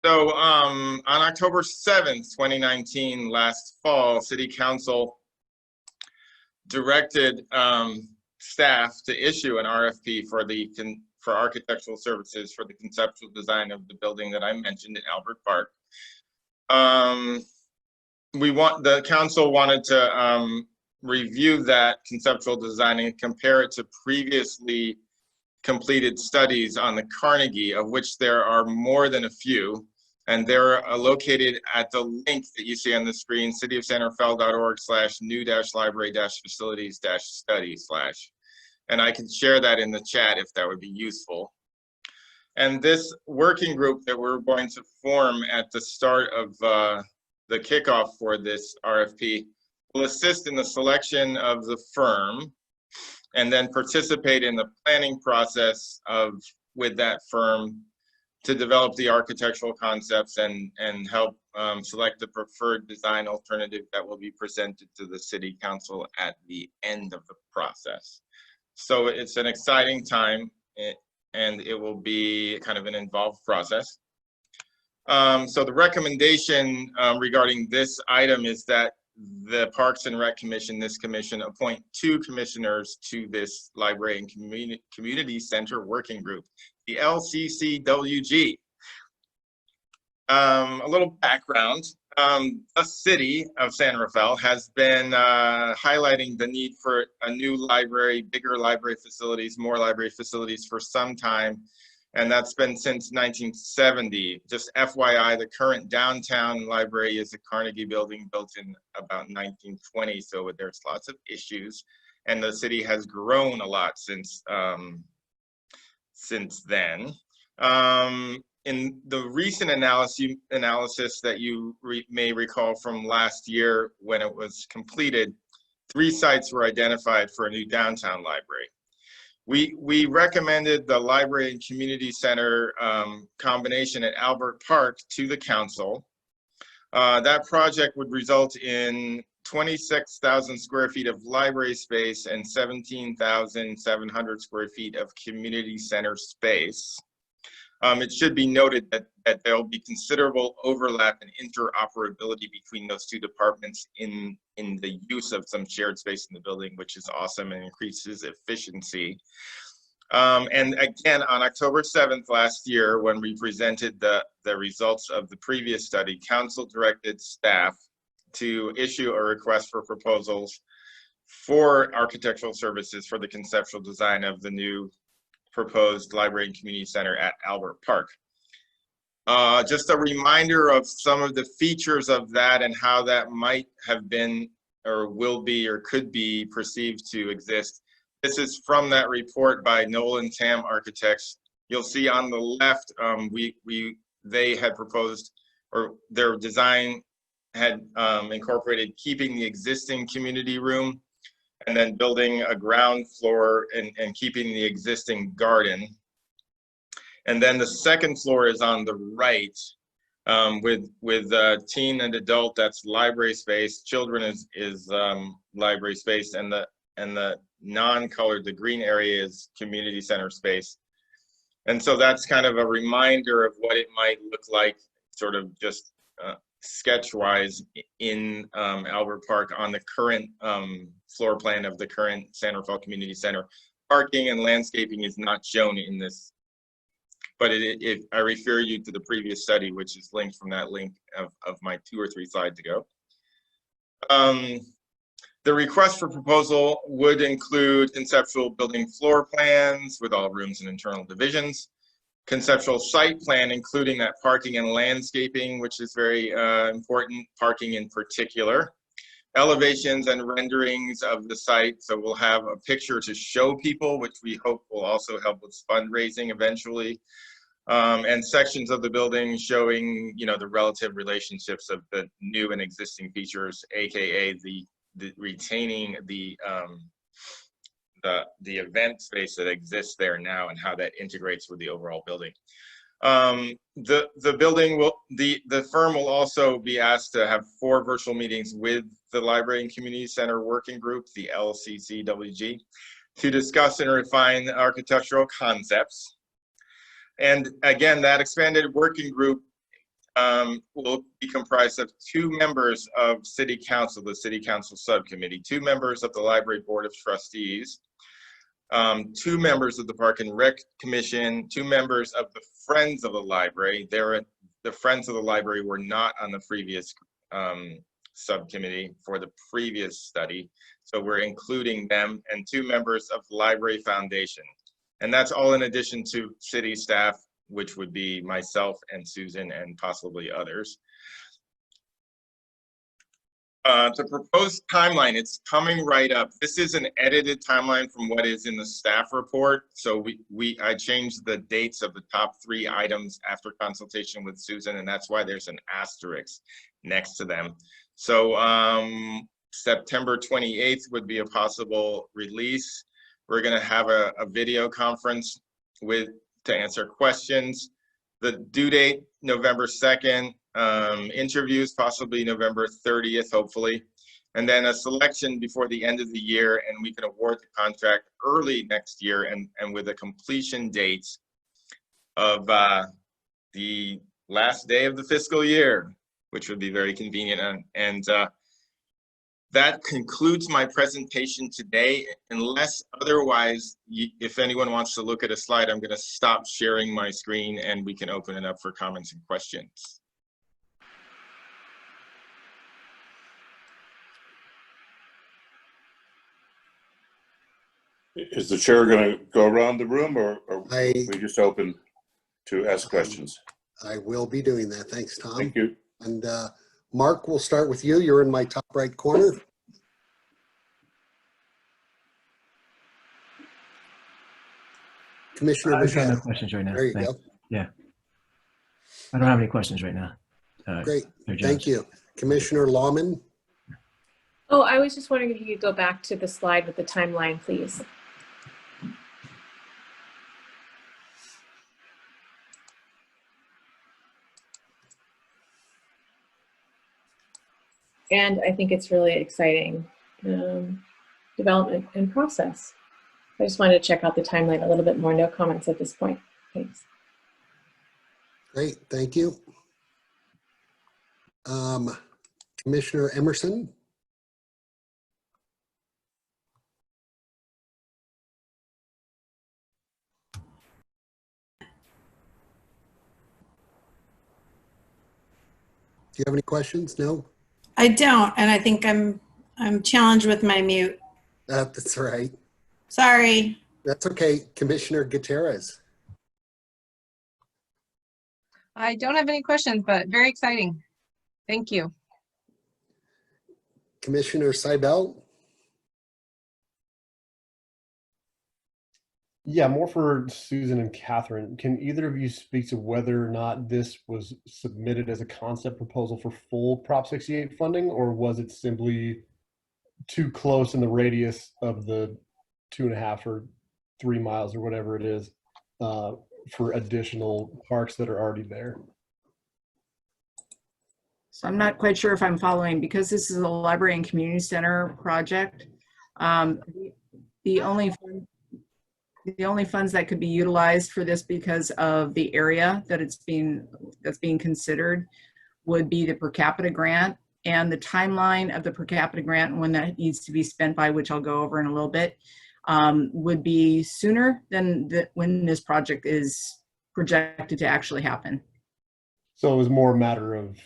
So on October 7th, 2019, last fall, City Council directed staff to issue an RFP for architectural services for the conceptual design of the building that I mentioned in Albert Park. The council wanted to review that conceptual design and compare it to previously completed studies on the Carnegie, of which there are more than a few, and they're located at the link that you see on the screen, cityofsanrafael.org/new-library-facilities-study/. And I can share that in the chat if that would be useful. And this working group that we're going to form at the start of the kickoff for this RFP will assist in the selection of the firm and then participate in the planning process with that firm to develop the architectural concepts and help select the preferred design alternative that will be presented to the City Council at the end of the process. So it's an exciting time, and it will be kind of an involved process. So the recommendation regarding this item is that the Parks and Rec Commission, this commission, appoint 2 commissioners to this Library and Community Center Working Group, the LCCWG. A little background. The City of San Rafael has been highlighting the need for a new library, bigger library facilities, more library facilities for some time, and that's been since 1970. Just FYI, the current downtown library is a Carnegie building built in about 1920, so there's lots of issues, and the city has grown a lot since then. In the recent analysis that you may recall from last year when it was completed, 3 sites were identified for a new downtown library. We recommended the Library and Community Center combination at Albert Park to the council. That project would result in 26,000 square feet of library space and 17,700 square feet of community center space. It should be noted that there will be considerable overlap and interoperability between those 2 departments in the use of some shared space in the building, which is awesome and increases efficiency. And again, on October 7th last year, when we presented the results of the previous study, council directed staff to issue a request for proposals for architectural services for the conceptual design of the new proposed Library and Community Center at Albert Park. Just a reminder of some of the features of that and how that might have been or will be or could be perceived to exist. This is from that report by Nolan Tam Architects. You'll see on the left, they had proposed, or their design had incorporated keeping the existing community room and then building a ground floor and keeping the existing garden. And then the second floor is on the right with teen and adult, that's library space. Children is library space, and the non-colored, the green area is community center space. And so that's kind of a reminder of what it might look like, sort of just sketch-wise in Albert Park on the current floor plan of the current San Rafael Community Center. Parking and landscaping is not shown in this, but I refer you to the previous study, which is linked from that link of my 2 or 3 slides ago. The request for proposal would include conceptual building floor plans with all rooms and internal divisions, conceptual site plan, including that parking and landscaping, which is very important, parking in particular, elevations and renderings of the site. So we'll have a picture to show people, which we hope will also help with fundraising eventually, and sections of the building showing, the relative relationships of the new and existing features, AKA the retaining the event space that exists there now and how that integrates with the overall building. The firm will also be asked to have 4 virtual meetings with the Library and Community Center Working Group, the LCCWG, to discuss and refine architectural concepts. And again, that expanded working group will be comprised of 2 members of City Council, the City Council Subcommittee, 2 members of the Library Board of Trustees, 2 members of the Park and Rec Commission, 2 members of the Friends of the Library. The Friends of the Library were not on the previous subcommittee for the previous study, so we're including them, and 2 members of the Library Foundation. And that's all in addition to city staff, which would be myself and Susan and possibly others. The proposed timeline, it's coming right up. This is an edited timeline from what is in the staff report. So I changed the dates of the top 3 items after consultation with Susan, and that's why there's an asterisk next to them. So September 28th would be a possible release. We're gonna have a video conference to answer questions. The due date, November 2nd. Interviews possibly November 30th, hopefully. And then a selection before the end of the year, and we can award the contract early next year and with a completion date of the last day of the fiscal year, which would be very convenient. And that concludes my presentation today. Unless otherwise, if anyone wants to look at a slide, I'm going to stop sharing my screen and we can open it up for comments and questions. Is the chair going to go around the room, or are we just open to ask questions? I will be doing that. Thanks, Tom. Thank you. And Mark, we'll start with you. You're in my top right corner. Commissioner I've got no Bichette. questions right now. There you Thanks. go. Yeah. I don't have any questions right now. Great. Chair Thank Jones. you. Commissioner Lawman. Oh, I was just wondering if you could go back to the slide with the timeline, please. And I think it's really exciting development and process. I just wanted to check out the timeline a little bit more. No comments at this point. Thanks. Great. Thank you. Commissioner Emerson. Do you have any questions? No? I don't, and I think I'm challenged with my mute. That's right. Sorry. That's okay. Commissioner Gutierrez. I don't have any questions, but very exciting. Thank you. Commissioner Seibel. Yeah, more for Susan and Catherine. Can either of you speak to whether or not this was submitted as a concept proposal for full Prop 68 funding, or was it simply too close in the radius of the 2.5 or 3 miles or whatever it is for additional parks that are already there? So I'm not quite sure if I'm following, because this is a library and community center project. The only funds that could be utilized for this, because of the area that that's being considered, would be the per capita grant, and the timeline of the per capita grant and when that needs to be spent by, which I'll go over in a little bit, would be sooner than when this project is projected to actually happen. So it was more a matter of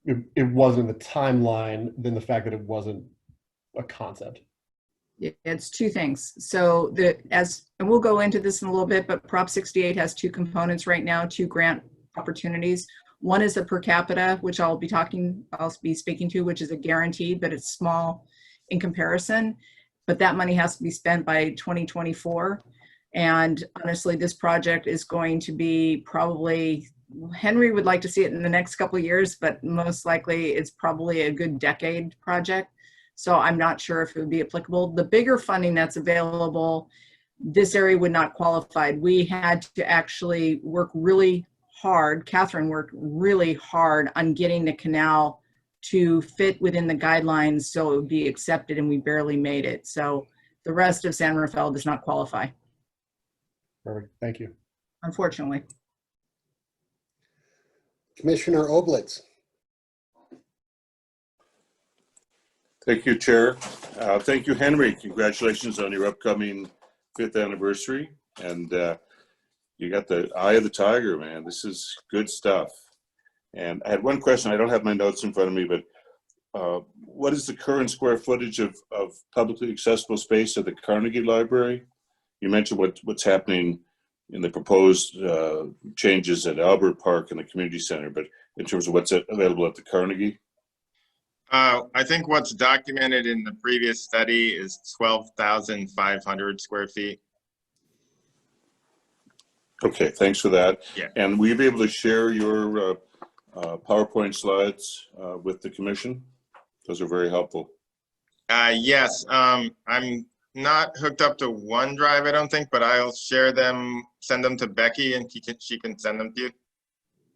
it wasn't the timeline than the fact that it wasn't a concept. It's 2 things. So and we'll go into this in a little bit, but Prop 68 has 2 components right now, 2 grant opportunities. One is the per capita, which I'll be speaking to, which is a guaranteed, but it's small in comparison. But that money has to be spent by 2024. And honestly, this project is going to be probably, Henry would like to see it in the next couple of years, but most likely it's probably a good decade project. So I'm not sure if it would be applicable. The bigger funding that's available, this area would not qualify. We had to actually work really hard. Catherine worked really hard on getting the canal to fit within the guidelines so it would be accepted, and we barely made it. So the rest of San Rafael does not qualify. Perfect. Thank you. Unfortunately. Commissioner Oblitz. Thank you, Chair. Thank you, Henry. Congratulations on your upcoming 5th anniversary. And you got the eye of the tiger, man. This is good stuff. And I had one question. I don't have my notes in front of me, but what is the current square footage of publicly accessible space at the Carnegie Library? You mentioned what's happening in the proposed changes at Albert Park and the community center, but in terms of what's available at the Carnegie? I think what's documented in the previous study is 12,500 square feet. Okay, thanks for that. Yeah. And will you be able to share your PowerPoint slides with the commission? Those are very helpful. Yes, I'm not hooked up to OneDrive, I don't think, but I'll share them, send them to Becky, and she can send them to you.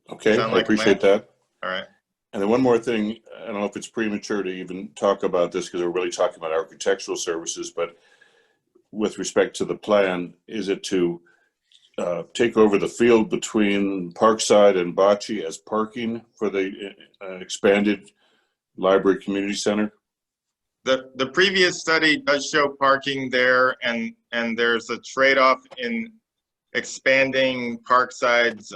Okay, I appreciate that. All right. And then one more thing, I don't know if it's premature to even talk about this because we're really talking about architectural services, but with respect to the plan, is it to take over the field between Parkside and Bocce as parking for the expanded library community center? The previous study does show parking there, and there's a trade-off in expanding Parkside's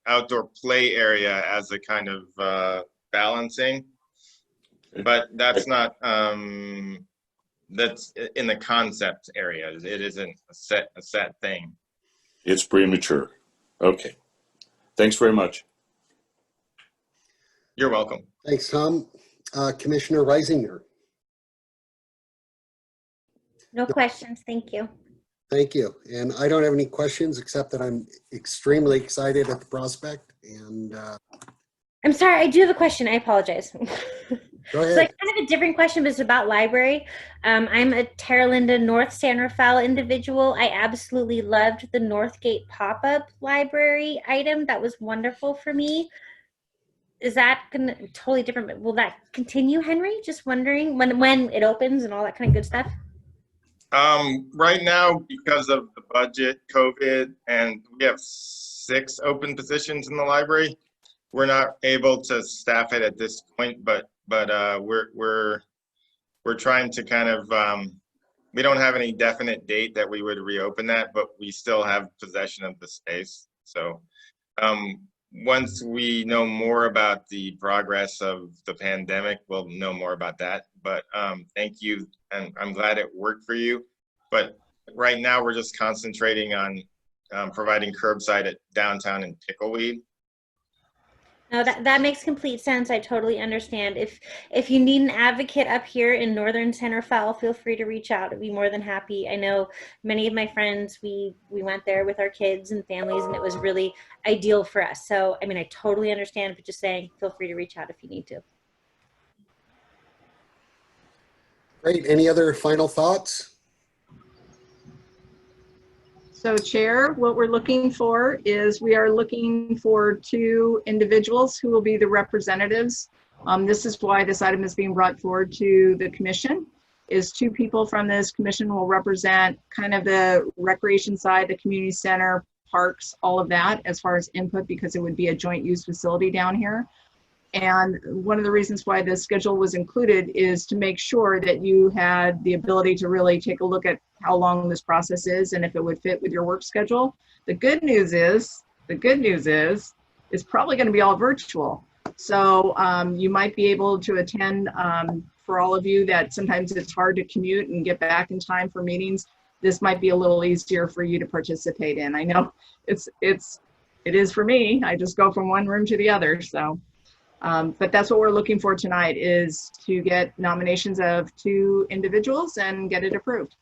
outdoor play area as a kind of balancing, but that's not that's in the concept area. It isn't a set thing. It's premature. Okay. Thanks very much. You're welcome. Thanks, Tom. Commissioner Reisinger. No questions, thank you. Thank you. And I don't have any questions except that I'm extremely excited at the prospect. And I'm sorry, I do have a question. I apologize. go ahead. It's like kind of a different question, but it's about library. I'm a Terra Linda North San Rafael individual. I absolutely loved the Northgate pop-up library item. That was wonderful for me. Is that gonna totally different? But will that continue, Henry? Just wondering when it opens and all that kind of good stuff. Right now, because of the budget, COVID, and we have 6 open positions in the library, we're not able to staff it at this point. But we're trying to kind of we don't have any definite date that we would reopen that, but we still have possession of the space. So once we know more about the progress of the pandemic, we'll know more about that. But thank you, and I'm glad it worked for you. But right now, we're just concentrating on providing curbside at downtown and Pickleweed. No, that makes complete sense. I totally understand. If you need an advocate up here in Northern San Rafael, feel free to reach out. I'd be more than happy. I know many of my friends, we went there with our kids and families, and it was really ideal for us. So, I mean, I totally understand, but just saying, feel free to reach out if you need to. Great. Any other final thoughts? So Chair, what we're looking for is we are looking for 2 individuals who will be the representatives. This is why this item is being brought forward to the commission, is 2 people from this commission will represent kind of the recreation side, the community center, parks, all of that as far as input, because it would be a joint use facility down here. And one of the reasons why this schedule was included is to make sure that you had the ability to really take a look at how long this process is and if it would fit with your work schedule. The good news is it's probably going to be all virtual. So you might be able to attend, for all of you that sometimes it's hard to commute and get back in time for meetings. This might be a little easier for you to participate in. I know it is for me. I just go from one room to the other. So. But that's what we're looking for tonight, is to get nominations of 2 individuals and get it approved.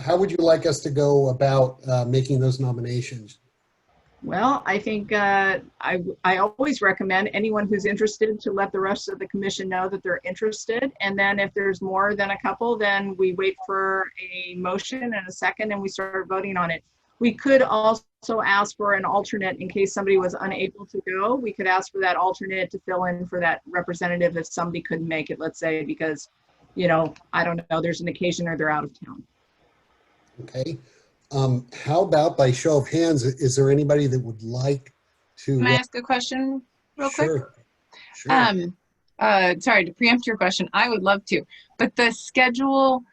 How would you like us to go about making those nominations? Well, I think I always recommend anyone who's interested to let the rest of the commission know that they're interested. And then if there's more than a couple, then we wait for a motion and a second and we start voting on it. We could also ask for an alternate in case somebody was unable to go. We could ask for that alternate to fill in for that representative if somebody couldn't make it, let's say, because, you know, I don't know, there's an occasion or they're out of town. Okay. How about by show of hands, is there anybody that would like to? Can I ask a question? real quick? Sure. Sure. Sorry to preempt your question. I would love to, but the schedule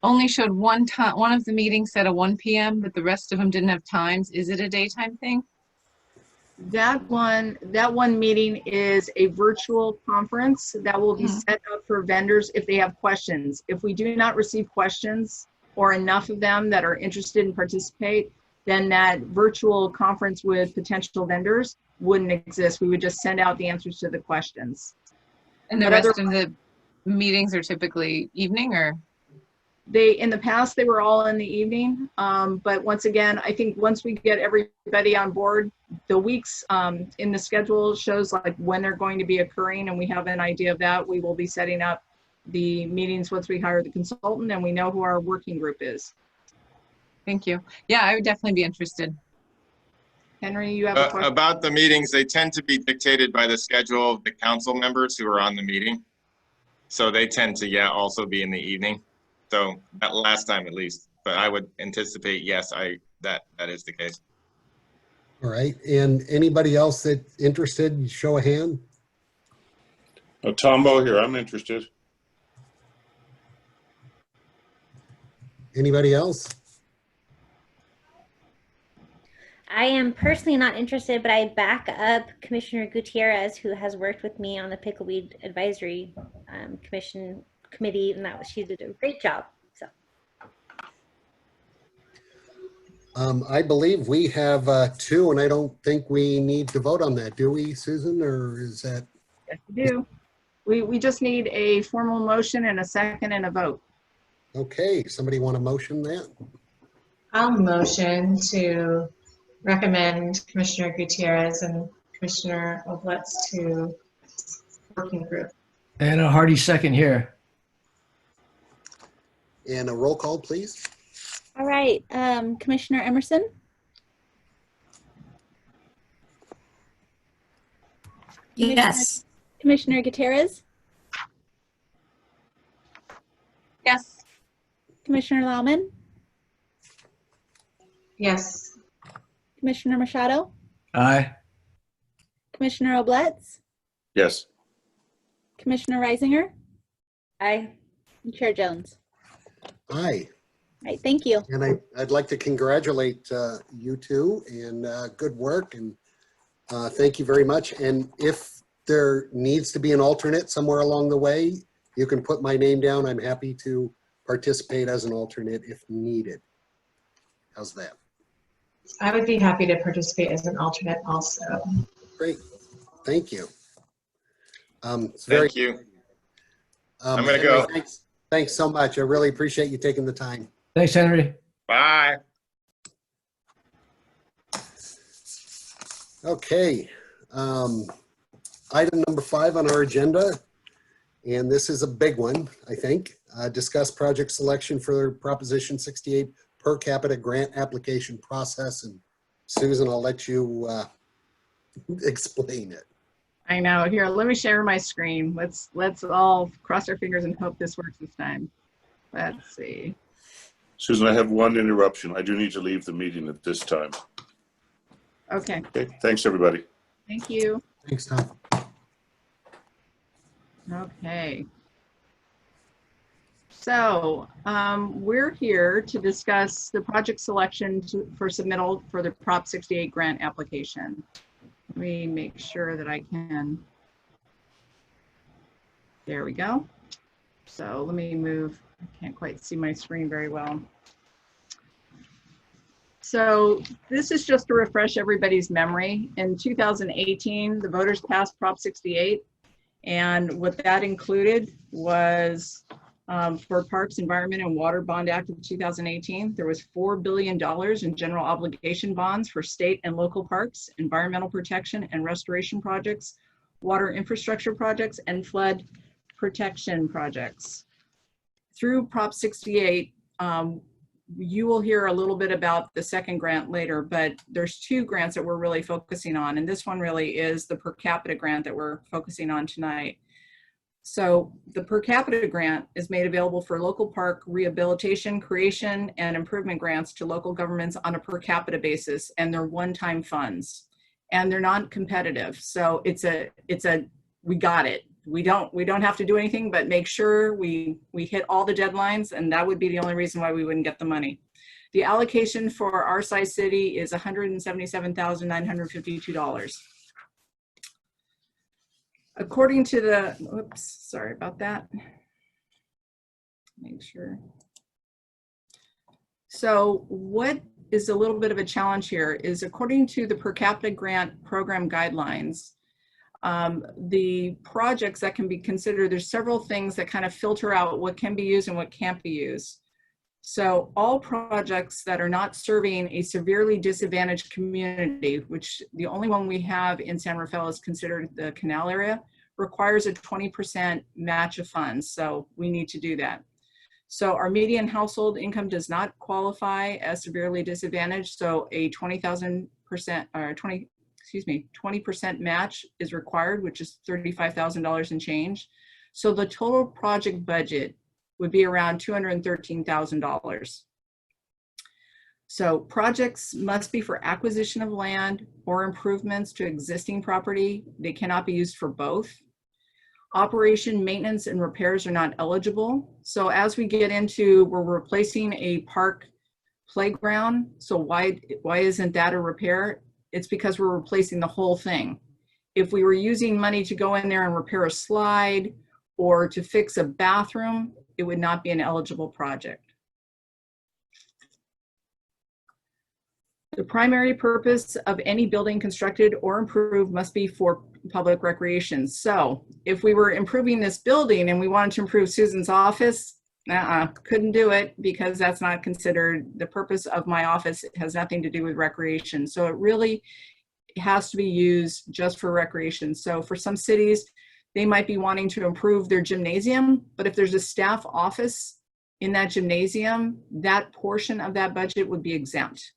only showed one time. One of the meetings said a 1 p.m., but the rest of them didn't have times. Is it a daytime thing? That one meeting is a virtual conference that will be set up for vendors if they have questions. If we do not receive questions or enough of them that are interested in participate, then that virtual conference with potential vendors wouldn't exist. We would just send out the answers to the questions. And the But rest of the meetings are typically evening, or? In the past, they were all in the evening. But once again, I think once we get everybody on board, the weeks in the schedule shows like when they're going to be occurring, and we have an idea of that. We will be setting up the meetings once we hire the consultant and we know who our working group is. Thank you. Yeah, I would definitely be interested. Henry, you have a question? About the meetings, they tend to be dictated by the schedule of the council members who are on the meeting. So they tend to, yeah, also be in the evening. So that last time at least, but I would anticipate, yes, that is the case. All right. And anybody else that's interested, show a hand. Tombo here. I'm interested. Anybody else? I am personally not interested, but I back up Commissioner Gutierrez, who has worked with me on the Pickleweed Advisory Committee, and she did a great job. So, I believe we have 2, and I don't think we need to vote on that, do we, Susan? Or is that? Yes, we do. We just need a formal motion and a second and a vote. Okay. Somebody want to motion that? I'll motion to recommend Commissioner Gutierrez and Commissioner Oblets to working group. And a hearty second here. And a roll call, please. All right, Commissioner Emerson? Yes. Commissioner Gutierrez? Yes. Commissioner Lauman? Yes. Commissioner Machado? Aye. Commissioner Oblets? Yes. Commissioner Reisinger? Aye. And Chair Jones? Aye. All right, thank you. And I'd like to congratulate you two, and good work, and thank you very much. And if there needs to be an alternate somewhere along the way, you can put my name down. I'm happy to participate as an alternate if needed. How's that? I would be happy to participate as an alternate also. Great. Thank you. Thank you. I'm going to go. Thanks so much. I really appreciate you taking the time. Thanks, Henry. Bye. Okay. Item number 5 on our agenda, and this is a big one, I think. Discuss project selection for Proposition 68 per capita grant application process. And Susan, I'll let you explain it. I know. Here, let me share my screen. Let's all cross our fingers and hope this works this time. Let's see. Susan, I have one interruption. I do need to leave the meeting at this time. Okay. Okay. Thanks, everybody. Thank you. Thanks, Tom. Okay. So we're here to discuss the project selection for submittal for the Prop 68 grant application. Let me make sure that I can. There we go. So let me move. I can't quite see my screen very well. So this is just to refresh everybody's memory. In 2018, the voters passed Prop 68. And what that included was for Parks, Environment, and Water Bond Act of 2018, there was $4 billion in general obligation bonds for state and local parks, environmental protection and restoration projects, water infrastructure projects, and flood protection projects. Through Prop 68, you will hear a little bit about the second grant later, but there's 2 grants that we're really focusing on, and this one really is the per capita grant that we're focusing on tonight. So the per capita grant is made available for local park rehabilitation, creation, and improvement grants to local governments on a per capita basis, and they're one-time funds. and they're non-competitive. So we got it. We don't have to do anything but make sure we hit all the deadlines, and that would be the only reason why we wouldn't get the money. The allocation for our size city is $177,952. According to the, oops, sorry about that. Make sure. So what is a little bit of a challenge here is, according to the per capita grant program guidelines, the projects that can be considered, there's several things that kind of filter out what can be used and what can't be used. So all projects that are not serving a severely disadvantaged community, which the only one we have in San Rafael is considered the canal area, requires a 20% match of funds. So we need to do that. So our median household income does not qualify as severely disadvantaged. So a 20% match is required, which is $35,000 and change. So the total project budget would be around $213,000. So projects must be for acquisition of land or improvements to existing property. They cannot be used for both. Operation, maintenance, and repairs are not eligible. So as we get into, we're replacing a park playground. So why isn't that a repair? It's because we're replacing the whole thing. If we were using money to go in there and repair a slide or to fix a bathroom, it would not be an eligible project. The primary purpose of any building constructed or improved must be for public recreation. So if we were improving this building and we wanted to improve Susan's office, couldn't do it, because that's not considered the purpose of my office. It has nothing to do with recreation. So it really has to be used just for recreation. So for some cities, they might be wanting to improve their gymnasium, but if there's a staff office in that gymnasium, that portion of that budget would be exempt.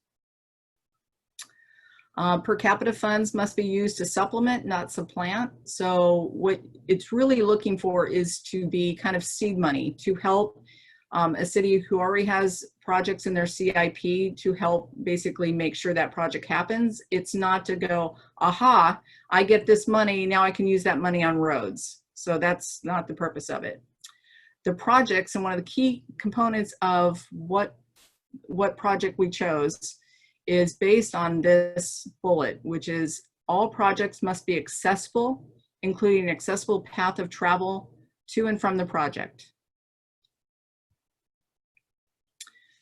Per capita funds must be used to supplement, not supplant. So what it's really looking for is to be kind of seed money to help a city who already has projects in their CIP to help basically make sure that project happens. It's not to go, aha, I get this money, now I can use that money on roads. So that's not the purpose of it. The projects, and one of the key components of what project we chose, is based on this bullet, which is all projects must be accessible, including an accessible path of travel to and from the project.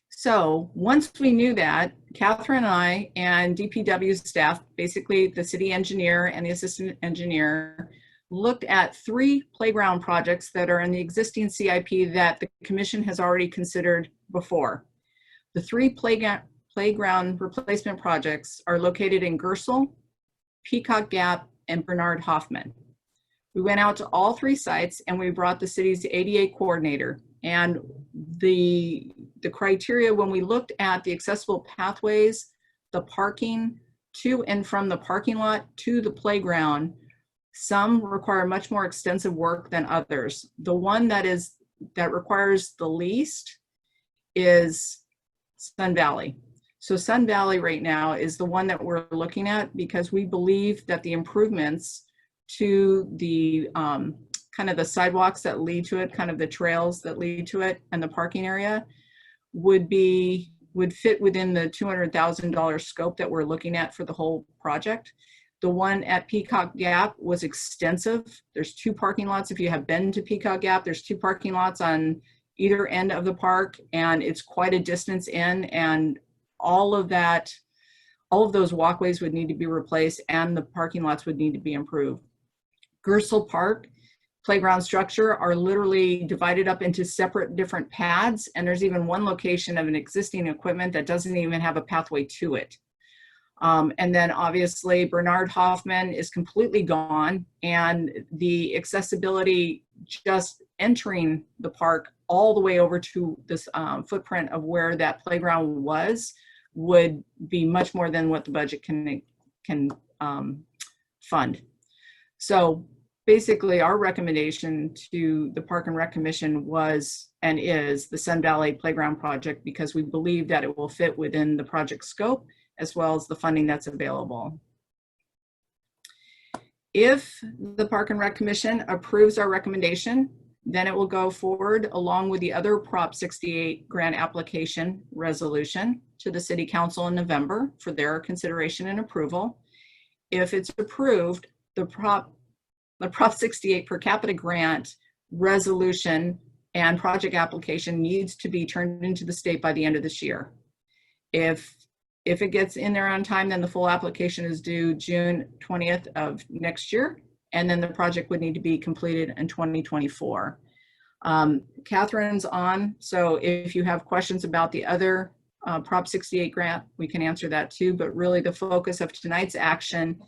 So once we knew that, Catherine and I and DPW staff, basically the city engineer and the assistant engineer, looked at 3 playground projects that are in the existing CIP that the commission has already considered before. The 3 playground replacement projects are located in Gersel, Peacock Gap, and Bernard Hoffman. We went out to all 3 sites and we brought the city's ADA coordinator. And the criteria, when we looked at the accessible pathways, the parking to and from the parking lot to the playground, some require much more extensive work than others. The one that requires the least is Sun Valley. So Sun Valley right now is the one that we're looking at, because we believe that the improvements to the kind of the sidewalks that lead to it, kind of the trails that lead to it, and the parking area would fit within the $200,000 scope that we're looking at for the whole project. The one at Peacock Gap was extensive. There's 2 parking lots. If you have been to Peacock Gap, there's 2 parking lots on either end of the park, and it's quite a distance in, and all of those walkways would need to be replaced and the parking lots would need to be improved. Gersel Park playground structure are literally divided up into separate different pads, and there's even one location of an existing equipment that doesn't even have a pathway to it. And then obviously Bernard Hoffman is completely gone, and the accessibility just entering the park all the way over to this footprint of where that playground was would be much more than what the budget can fund. So basically our recommendation to the Park and Rec Commission was and is the Sun Valley Playground project, because we believe that it will fit within the project scope as well as the funding that's available. If the Park and Rec Commission approves our recommendation, then it will go forward along with the other Prop 68 grant application resolution to the City Council in November for their consideration and approval. If it's approved, the Prop 68 per capita grant resolution and project application needs to be turned into the state by the end of this year. If it gets in there on time, then the full application is due June 20th of next year, and then the project would need to be completed in 2024. Catherine's on, so if you have questions about the other Prop 68 grant, we can answer that too, but really the focus of tonight's action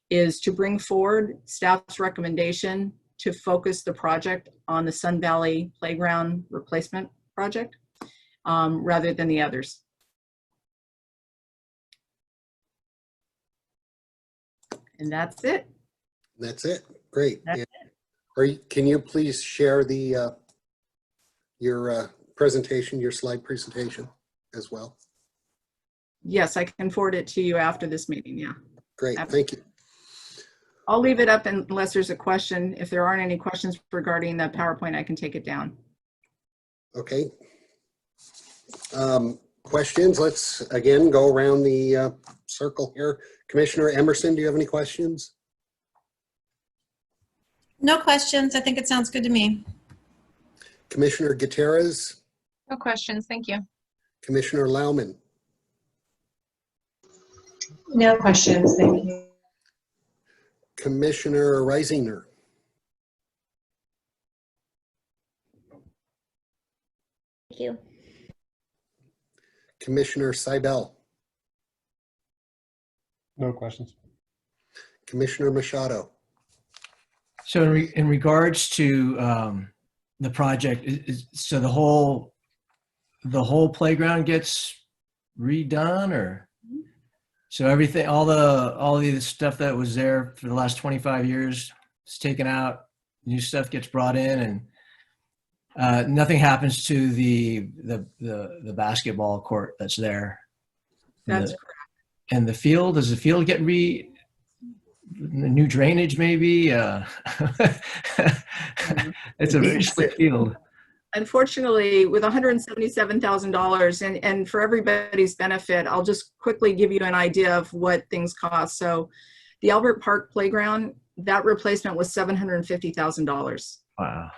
is to bring forward staff's recommendation to focus the project on the Sun Valley Playground Replacement Project rather than the others. And that's it. That's it. Great. That's Can you please share the your presentation, your slide presentation as well? Yes, I can forward it to you after this meeting. Yeah. Great. Thank you. I'll leave it up unless there's a question. If there aren't any questions regarding the PowerPoint, I can take it down. Okay. Questions? Let's again go around the circle here. Commissioner Emerson, do you have any questions? No questions. I think it sounds good to me. Commissioner Gutierrez? No questions. Thank you. Commissioner Lauman? No questions. Thank you. Commissioner Reisinger? Thank you. Commissioner Seibel? No questions. Commissioner Machado? So in regards to the project, so the whole playground gets redone, or so everything, all the stuff that was there for the last 25 years is taken out, new stuff gets brought in, and nothing happens to the basketball court that's there. That's correct. And the field, does the field get new drainage maybe? It's a very slick field. Unfortunately, with $177,000, and for everybody's benefit, I'll just quickly give you an idea of what things cost. So the Albert Park Playground, that replacement was $750,000. Wow.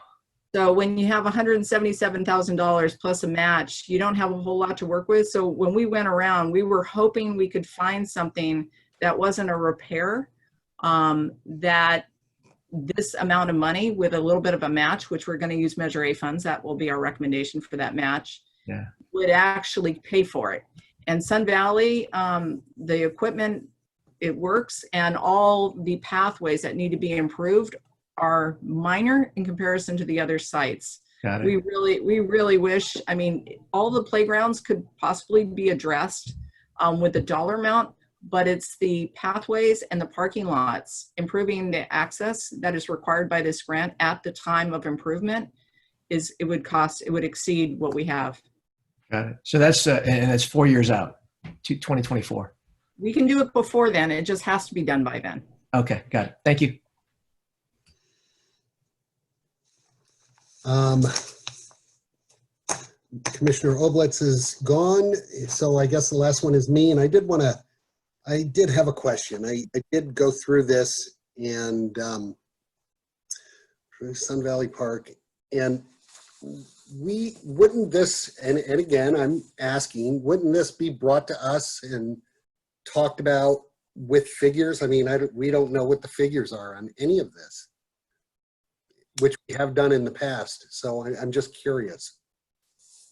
So when you have $177,000 plus a match, you don't have a whole lot to work with. So when we went around, we were hoping we could find something that wasn't a repair, that this amount of money with a little bit of a match, which we're going to use Measure A funds, that will be our recommendation for that match, yeah, would actually pay for it. And Sun Valley, the equipment, it works, and all the pathways that need to be improved are minor in comparison to the other sites. Got it. We really wish, I mean, all the playgrounds could possibly be addressed with a dollar amount, but it's the pathways and the parking lots, improving the access that is required by this grant at the time of improvement it would exceed what we have. Got it. So that's and it's 4 years out to 2024. We can do it before then. It just has to be done by then. Okay, got it. Thank you. Commissioner Oblitz is gone, so I guess the last one is me, and I did have a question. I did go through this and Sun Valley Park, and wouldn't this, and again, I'm asking, wouldn't this be brought to us and talked about with figures? I mean, we don't know what the figures are on any of this, which we have done in the past. So I'm just curious.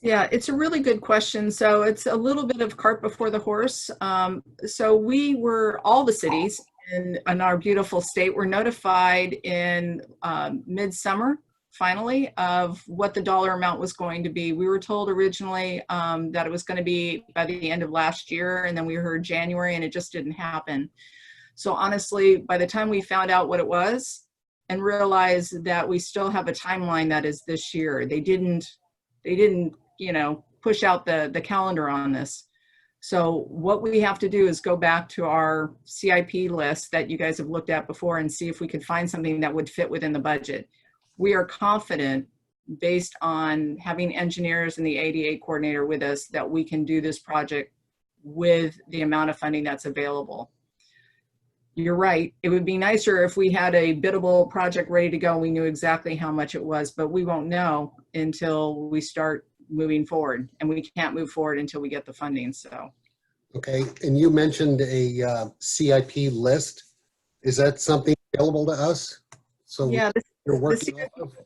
Yeah, it's a really good question. So it's a little bit of cart before the horse. So all the cities in our beautiful state were notified in midsummer, finally, of what the dollar amount was going to be. We were told originally that it was going to be by the end of last year, and then we heard January, and it just didn't happen. So honestly, by the time we found out what it was and realized that we still have a timeline that is this year, they didn't push out the calendar on this. So what we have to do is go back to our CIP list that you guys have looked at before and see if we could find something that would fit within the budget. We are confident, based on having engineers and the ADA coordinator with us, that we can do this project with the amount of funding that's available. You're right. It would be nicer if we had a biddable project ready to go and we knew exactly how much it was, but we won't know until we start moving forward, and we can't move forward until we get the funding. So. Okay, and you mentioned a CIP list. Is that something available to us? So Yeah, you're working off of?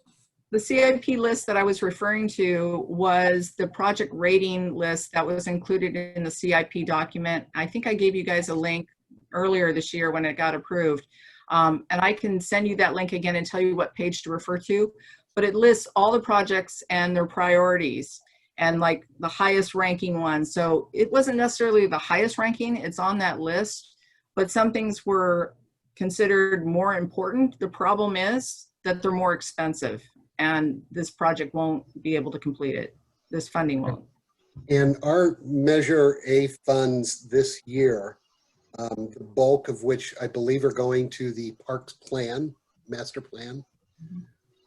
The CIP list that I was referring to was the project rating list that was included in the CIP document. I think I gave you guys a link earlier this year when it got approved. And I can send you that link again and tell you what page to refer to, but it lists all the projects and their priorities and like the highest ranking ones. So it wasn't necessarily the highest ranking, it's on that list, but some things were considered more important. The problem is that they're more expensive, and this project won't be able to complete it. This funding won't. And our Measure A funds this year, the bulk of which I believe are going to the Parks Plan, Master Plan.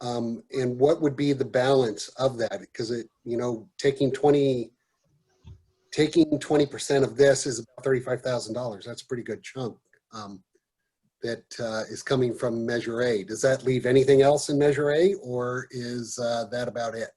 And what would be the balance of that? Because it, you know, taking 20% of this is about $35,000. That's a pretty good chunk that is coming from Measure A. Does that leave anything else in Measure A, or is that about it?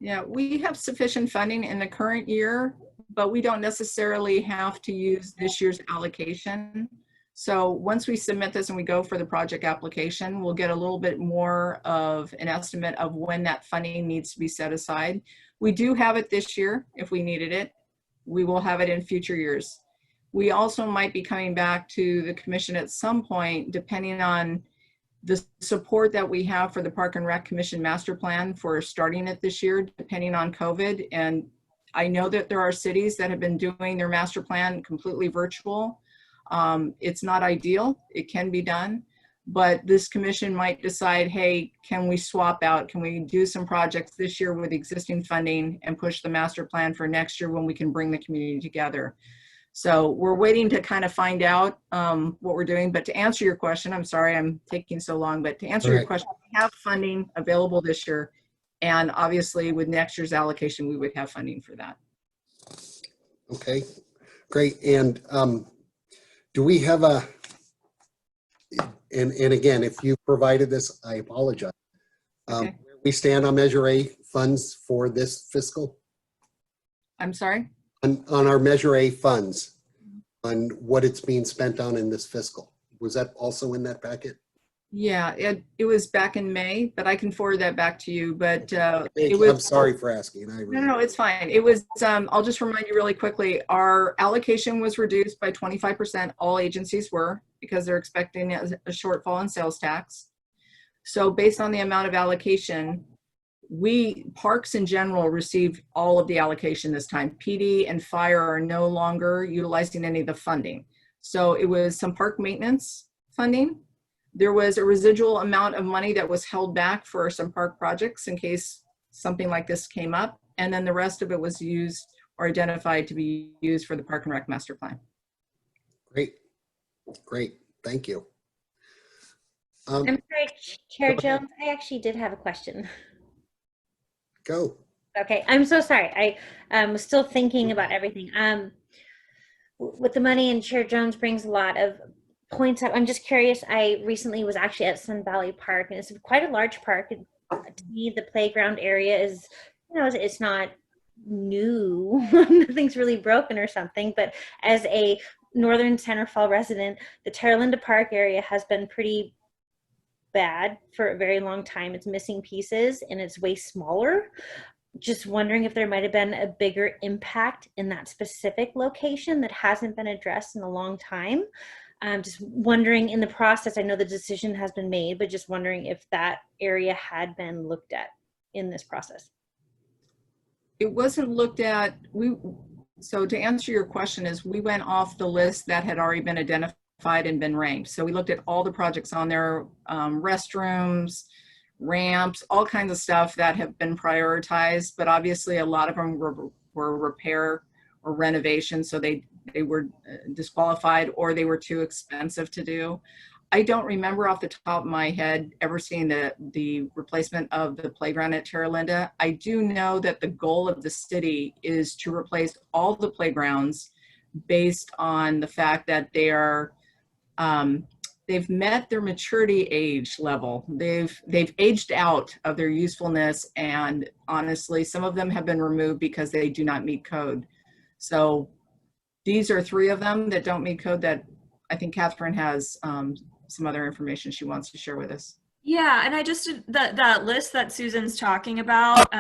Yeah, we have sufficient funding in the current year, but we don't necessarily have to use this year's allocation. So once we submit this and we go for the project application, we'll get a little bit more of an estimate of when that funding needs to be set aside. We do have it this year if we needed it. We will have it in future years. We also might be coming back to the commission at some point, depending on the support that we have for the Park and Rec Commission Master Plan for starting it this year, depending on COVID. And I know that there are cities that have been doing their master plan completely virtual. It's not ideal, it can be done, but this commission might decide, hey, can we swap out? Can we do some projects this year with existing funding and push the master plan for next year when we can bring the community together? So we're waiting to kind of find out what we're doing. But to answer your question, I'm sorry I'm taking so long, but to answer your question, we have funding available this year. And obviously with next year's allocation, we would have funding for that. Okay, great. And do we have a, and again, if you provided this, I apologize. Okay. We stand on Measure A funds for this fiscal? I'm sorry? On our Measure A funds, on what it's being spent on in this fiscal. Was that also in that packet? Yeah, it was back in May, but I can forward that back to you. But it was. I'm sorry for asking. No, it's fine. It was, I'll just remind you really quickly, our allocation was reduced by 25%. All agencies were, because they're expecting a shortfall in sales tax. So based on the amount of allocation, parks in general received all of the allocation this time. PD and fire are no longer utilizing any of the funding. So it was some park maintenance funding. There was a residual amount of money that was held back for some park projects in case something like this came up. And then the rest of it was used or identified to be used for the Park and Rec Master Plan. Great, great, thank you. I'm sorry, Chair Jones, I actually did have a question. Go. Okay, I'm so sorry. I was still thinking about everything. With the money, and Chair Jones brings a lot of points up. I'm just curious. I recently was actually at Sun Valley Park, and it's quite a large park. To me, the playground area is, you know, it's not new. Nothing's really broken or something. But as a Northern Center Fall resident, the Terralinda Park area has been pretty bad for a very long time. It's missing pieces and it's way smaller. Just wondering if there might have been a bigger impact in that specific location that hasn't been addressed in a long time. Just wondering in the process, I know the decision has been made, but just wondering if that area had been looked at in this process. It wasn't looked at. So to answer your question is, we went off the list that had already been identified and been ranked. So we looked at all the projects on there, restrooms, ramps, all kinds of stuff that have been prioritized, but obviously a lot of them were repair or renovation, so they were disqualified, or they were too expensive to do. I don't remember off the top of my head ever seeing the replacement of the playground at Terra Linda. I do know that the goal of the city is to replace all the playgrounds based on the fact that they are they've met their maturity age level. They've aged out of their usefulness, and honestly, some of them have been removed because they do not meet code. So these are 3 of them that don't meet code that I think Catherine has some other information she wants to share with us. Yeah, and I just, that list that Susan's talking about,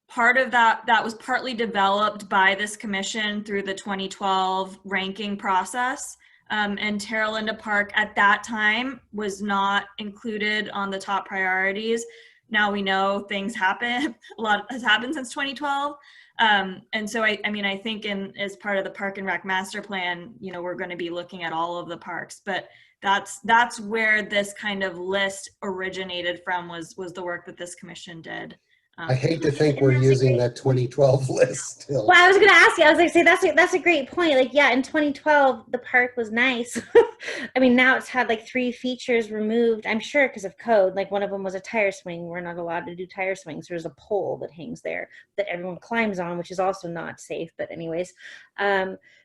part of that was partly developed by this commission through the 2012 ranking process. And Terra Linda Park at that time was not included on the top priorities. Now we know things happen, a lot has happened since 2012. And so I mean, I think as part of the Park and Rec Master Plan, you know, we're going to be looking at all of the parks, but that's where this kind of list originated from, was the work that this commission did. I hate to think we're using that 2012 list still. Well, I was going to ask you, I was like, say that's a great point. Like, yeah, in 2012, the park was nice. I mean, now it's had like 3 features removed, I'm sure because of code. Like one of them was a tire swing. We're not allowed to do tire swings. There's a pole that hangs there that everyone climbs on, which is also not safe. But anyways,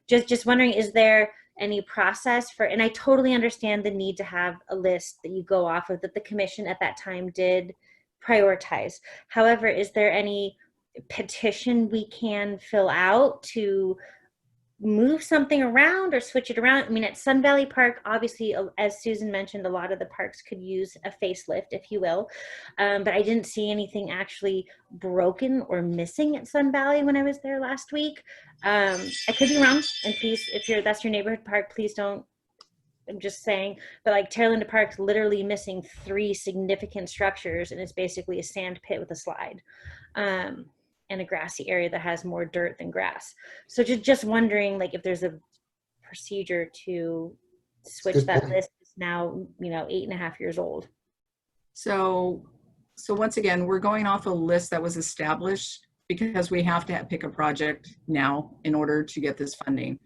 just wondering, is there any process for, and I totally understand the need to have a list that you go off of that the commission at that time did prioritize. However, is there any petition we can fill out to move something around or switch it around? I mean, at Sun Valley Park, obviously, as Susan mentioned, a lot of the parks could use a facelift, if you will. But I didn't see anything actually broken or missing at Sun Valley when I was there last week. I could be wrong, and please, if that's your neighborhood park, please don't. I'm just saying, but like Terra Linda Park's literally missing 3 significant structures, and it's basically a sand pit with a slide, and a grassy area that has more dirt than grass. So just wondering, like, if there's a procedure to switch that list. It's now, you know, 8.5 years old. So once again, we're going off a list that was established because we have to pick a project now in order to get this funding.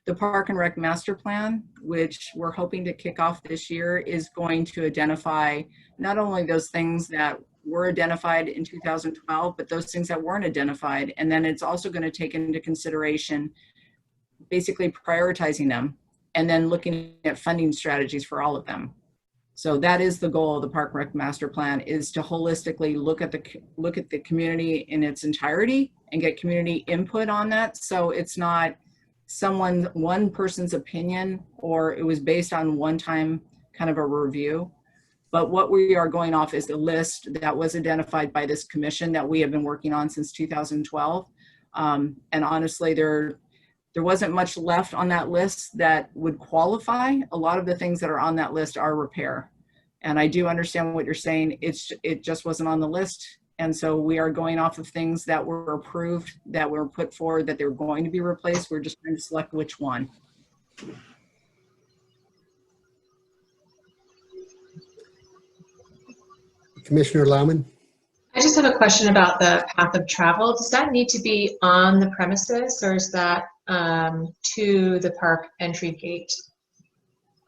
The Park and Rec Master Plan, which we're hoping to kick off this year, is going to identify not only those things that were identified in 2012, but those things that weren't identified. And then it's also going to take into consideration basically prioritizing them and then looking at funding strategies for all of them. So that is the goal of the Park and Rec Master Plan, is to holistically look at the community in its entirety and get community input on that. So it's not one person's opinion, or it was based on one time kind of a review. But what we are going off is the list that was identified by this commission that we have been working on since 2012. And honestly, there wasn't much left on that list that would qualify. A lot of the things that are on that list are repair. And I do understand what you're saying. It just wasn't on the list. And so we are going off of things that were approved, that were put forward, that they were going to be replaced. We're just trying to select which one. Commissioner Lauman? I just have a question about the path of travel. Does that need to be on the premises, or is that to the park entry gate?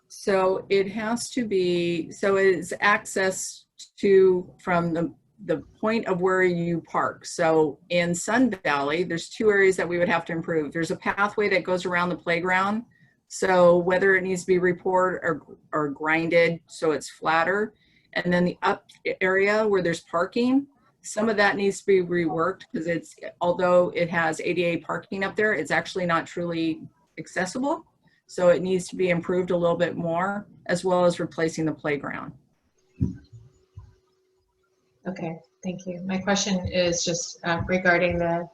So it has to be, so it is access to from the point of where you park. So in Sun Valley, there's 2 areas that we would have to improve. There's a pathway that goes around the playground. So whether it needs to be repoured or grinded so it's flatter. And then the up area where there's parking, some of that needs to be reworked because although it has ADA parking up there, it's actually not truly accessible. So it needs to be improved a little bit more, as well as replacing the playground. Okay, thank you. My question is just regarding the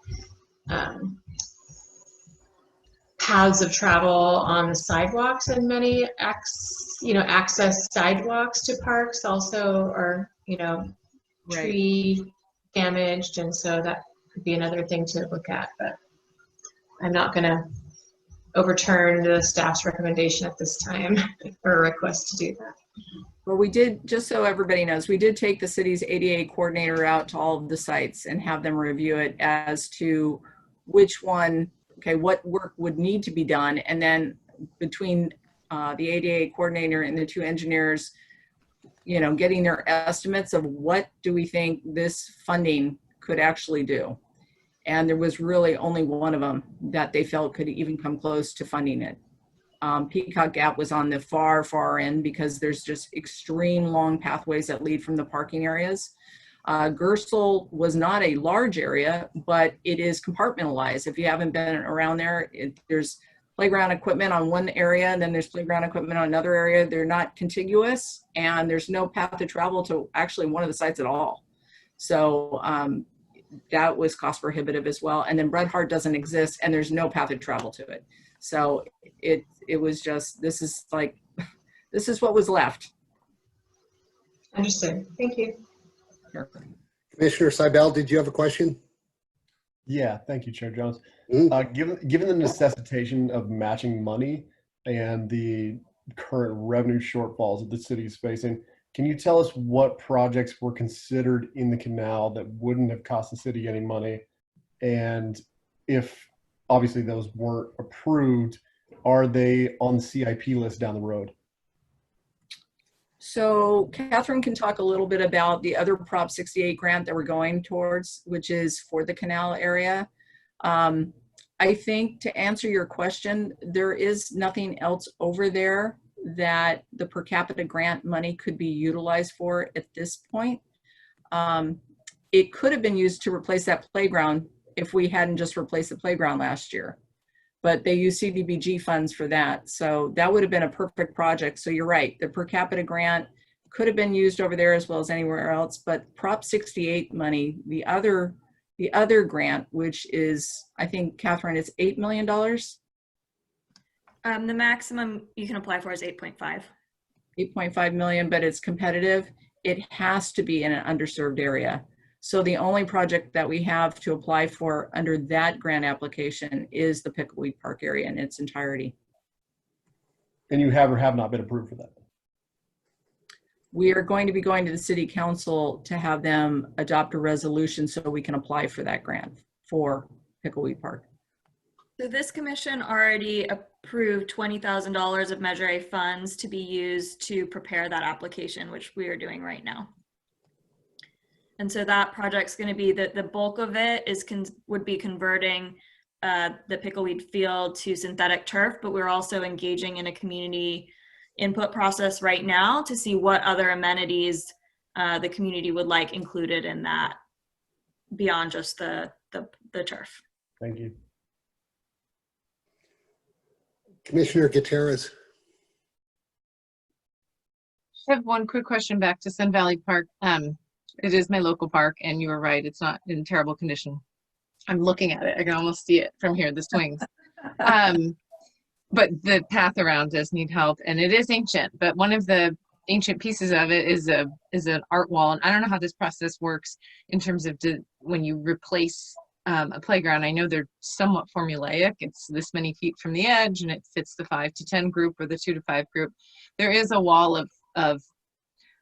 paths of travel on the sidewalks, and many access sidewalks to parks also are, tree damaged, and so that could be another thing to look at, but I'm not going to overturn the staff's recommendation at this time or a request to do that. Well, we did, just so everybody knows, we did take the city's ADA coordinator out to all of the sites and have them review it as to which one, okay, what work would need to be done, and then between the ADA coordinator and the two engineers, you know, getting their estimates of what do we think this funding could actually do. And there was really only one of them that they felt could even come close to funding it. Peacock Gap was on the far end because there's just extreme long pathways that lead from the parking areas. Gersel was not a large area, but it is compartmentalized. If you haven't been around there, there's playground equipment on one area, and then there's playground equipment on another area. They're not contiguous, and there's no path to travel to actually one of the sites at all. So that was cost prohibitive as well. And then Bret Harte doesn't exist, and there's no path of travel to it. So it was just, this is what was left. Understood. Thank you. Sure. Commissioner Seibel, did you have a question? Yeah, thank you, Chair Jones. Mm-hmm. Given the necessitation of matching money and the current revenue shortfalls that the city is facing, can you tell us what projects were considered in the canal that wouldn't have cost the city any money? And if obviously those weren't approved, are they on the CIP list down the road? So Catherine can talk a little bit about the other Prop 68 grant that we're going towards, which is for the canal area. I think to answer your question, there is nothing else over there that the per capita grant money could be utilized for at this point. It could have been used to replace that playground if we hadn't just replaced the playground last year, but they use CDBG funds for that. So that would have been a perfect project. So you're right, the per capita grant could have been used over there as well as anywhere else, but Prop 68 money, the other grant, which is, I think, Catherine, it's $8 million. The maximum you can apply for is 8.5. 8.5 million, but it's competitive. It has to be in an underserved area. So the only project that we have to apply for under that grant application is the Pickleweed Park area in its entirety. And you have or have not been approved for that? We are going to be going to the city council to have them adopt a resolution so we can apply for that grant for Pickleweed Park. So this commission already approved $20,000 of Measure A funds to be used to prepare that application, which we are doing right now. And so that project's going to be the bulk of it would be converting the Pickleweed field to synthetic turf, but we're also engaging in a community input process right now to see what other amenities the community would like included in that beyond just the turf. Thank you. Commissioner Gutierrez. I have one quick question back to Sun Valley Park. It is my local park, and you were right, it's not in terrible condition. I'm looking at it, I can almost see it from here, the swings. But the path around does need help, and it is ancient, but one of the ancient pieces of it is an art wall, and I don't know how this process works in terms of when you replace a playground. I know they're somewhat formulaic. It's this many feet from the edge, and it fits the 5 to 10 group or the 2 to 5 group. There is a wall of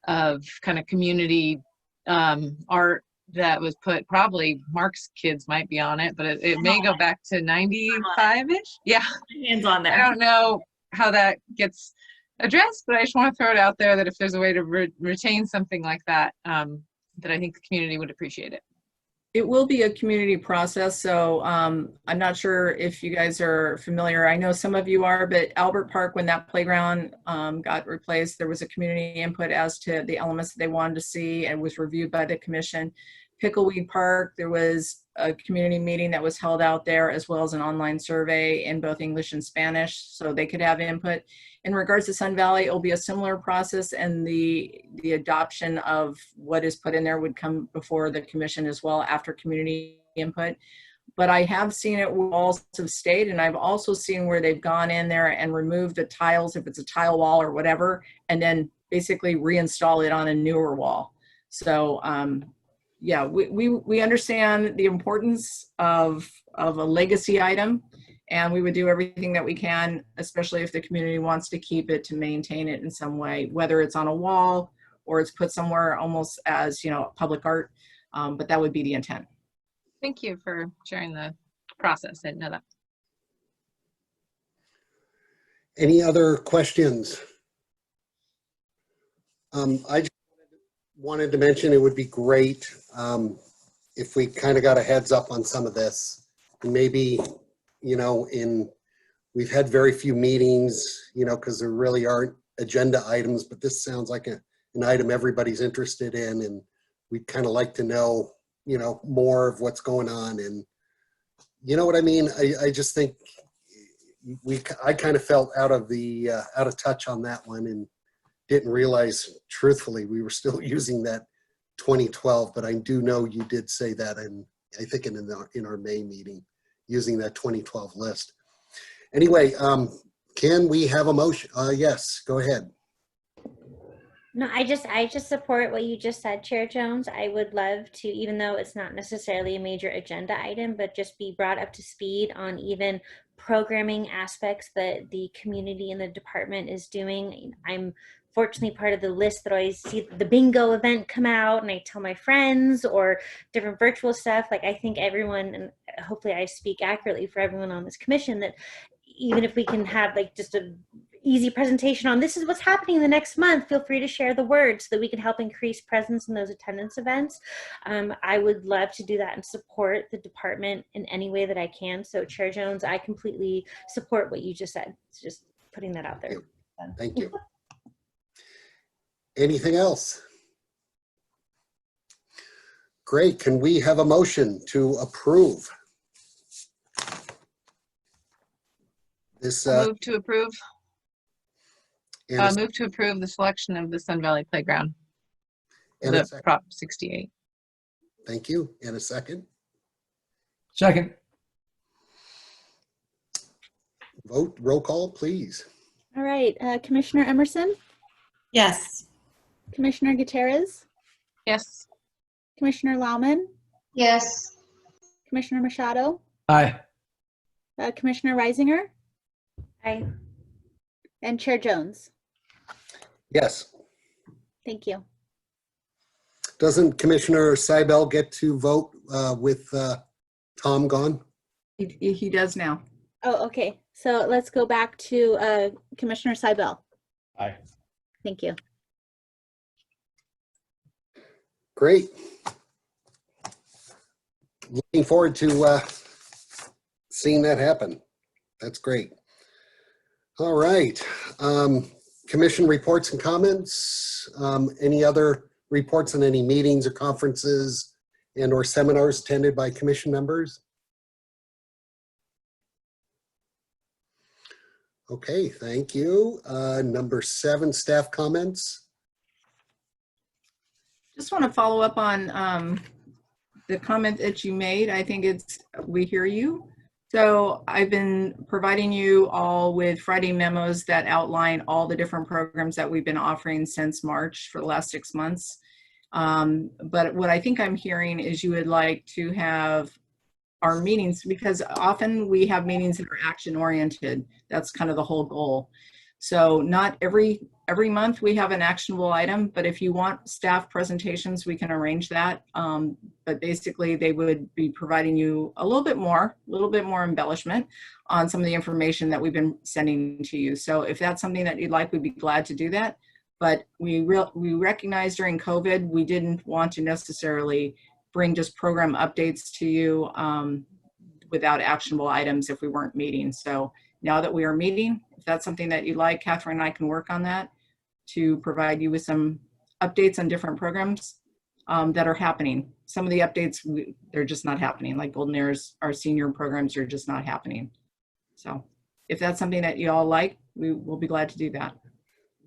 kind of community art that was put, probably Mark's kids might be on it, but it may go back to 95-ish. Yeah. Hands on there. I don't know how that gets addressed, but I just want to throw it out there that if there's a way to retain something like that, that I think the community would appreciate it. It will be a community process. So I'm not sure if you guys are familiar. I know some of you are, but Albert Park, when that playground got replaced, there was a community input as to the elements that they wanted to see and was reviewed by the commission. Pickleweed Park, there was a community meeting that was held out there, as well as an online survey in both English and Spanish, so they could have input. In regards to Sun Valley, it will be a similar process, and the adoption of what is put in there would come before the commission as well after community input. But I have seen it with walls of state, and I've also seen where they've gone in there and removed the tiles, if it's a tile wall or whatever, and then basically reinstall it on a newer wall. So yeah, we understand the importance of a legacy item, and we would do everything that we can, especially if the community wants to keep it, to maintain it in some way, whether it's on a wall or it's put somewhere almost as, you know, public art, but that would be the intent. Thank you for sharing the process. I didn't know that. Any other questions? I just wanted to mention it would be great if we kind of got a heads up on some of this. Maybe, you know, we've had very few meetings, you know, because there really aren't agenda items, but this sounds like an item everybody's interested in, and we'd kind of like to know, you know, more of what's going on. And you know what I mean? I just think I kind of felt out of touch on that one, and didn't realize, truthfully, we were still using that 2012, but I do know you did say that, and I think in our May meeting, using that 2012 list. Anyway, can we have a motion? Yes, go ahead. No, I just support what you just said, Chair Jones. I would love to, even though it's not necessarily a major agenda item, but just be brought up to speed on even programming aspects that the community and the department is doing. I'm fortunately part of the list that always see the bingo event come out, and I tell my friends, or different virtual stuff. Like, I think everyone, and hopefully I speak accurately for everyone on this commission, that even if we can have like just a easy presentation on this is what's happening the next month, feel free to share the word so that we can help increase presence in those attendance events. I would love to do that and support the department in any way that I can. So Chair Jones, I completely support what you just said. It's just putting that out there. Thank you. Anything else? Great. Can we have a motion to approve this? Move to approve. Move to approve the selection of the Sun Valley Playground. And The Prop 68. Thank you. And a second? Second. Vote, roll call, please. All right, Commissioner Emerson, Yes. Commissioner Gutierrez, Yes. Commissioner Lauman, Yes. Commissioner Machado, Aye. Commissioner Reisinger, Aye. and Chair Jones. Yes. Thank you. Doesn't Commissioner Seibel get to vote with Tom gone? He does now. Oh, okay. So let's go back to Commissioner Seibel. Aye. Thank you. Great. Looking forward to seeing that happen. That's great. All right. Commission reports and comments. Any other reports on any meetings or conferences and or seminars attended by commission members? Okay, thank you. Number 7, staff comments. Just want to follow up on the comment that you made. I think we hear you. So I've been providing you all with Friday memos that outline all the different programs that we've been offering since March for the last 6 months. But what I think I'm hearing is you would like to have our meetings, because often we have meetings that are action oriented. That's kind of the whole goal. So not every month we have an actionable item, but if you want staff presentations, we can arrange that. But basically they would be providing you a little bit more embellishment on some of the information that we've been sending to you. So if that's something that you'd like, we'd be glad to do that. But we recognize during COVID, we didn't want to necessarily bring just program updates to you without actionable items if we weren't meeting. So now that we are meeting, if that's something that you like, Catherine and I can work on that to provide you with some updates on different programs that are happening. Some of the updates, they're just not happening. Like Golden Airs, our senior programs are just not happening. So if that's something that you all like, we will be glad to do that.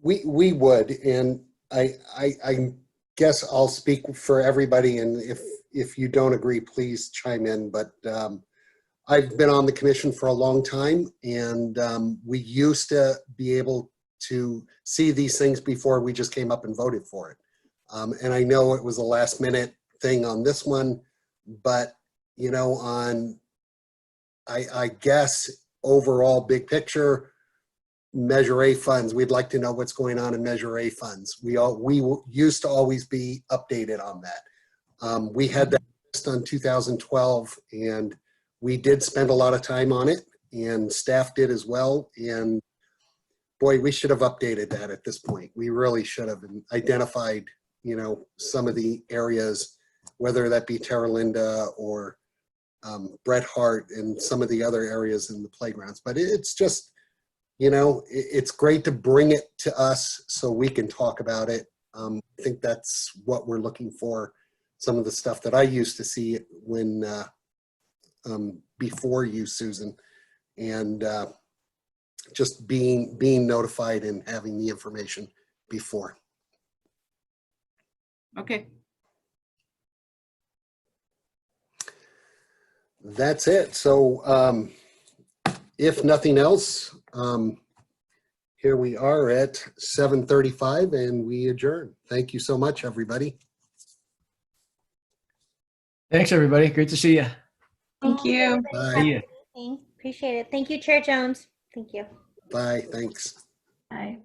We would, and I guess I'll speak for everybody, and if you don't agree, please chime in. But I've been on the commission for a long time, and we used to be able to see these things before we just came up and voted for it. And I know it was a last minute thing on this one, but you know, I guess overall big picture, Measure A funds, we'd like to know what's going on in Measure A funds. We used to always be updated on that. We had that list on 2012, and we did spend a lot of time on it, and staff did as well. And boy, we should have updated that at this point. We really should have identified, you know, some of the areas, whether that be Terra Linda or Bret Hart and some of the other areas in the playgrounds. But it's just, you know, it's great to bring it to us so we can talk about it. I think that's what we're looking for. Some of the stuff that I used to see when before you, Susan, and just being notified and having the information before. Okay. That's it. So if nothing else, here we are at 7:35 and we adjourn. Thank you so much, everybody. Thanks, everybody. Great to see you. Thank you. Bye. See ya. Appreciate it. Thank you, Chair Jones. Thank you. Bye. Thanks. Bye.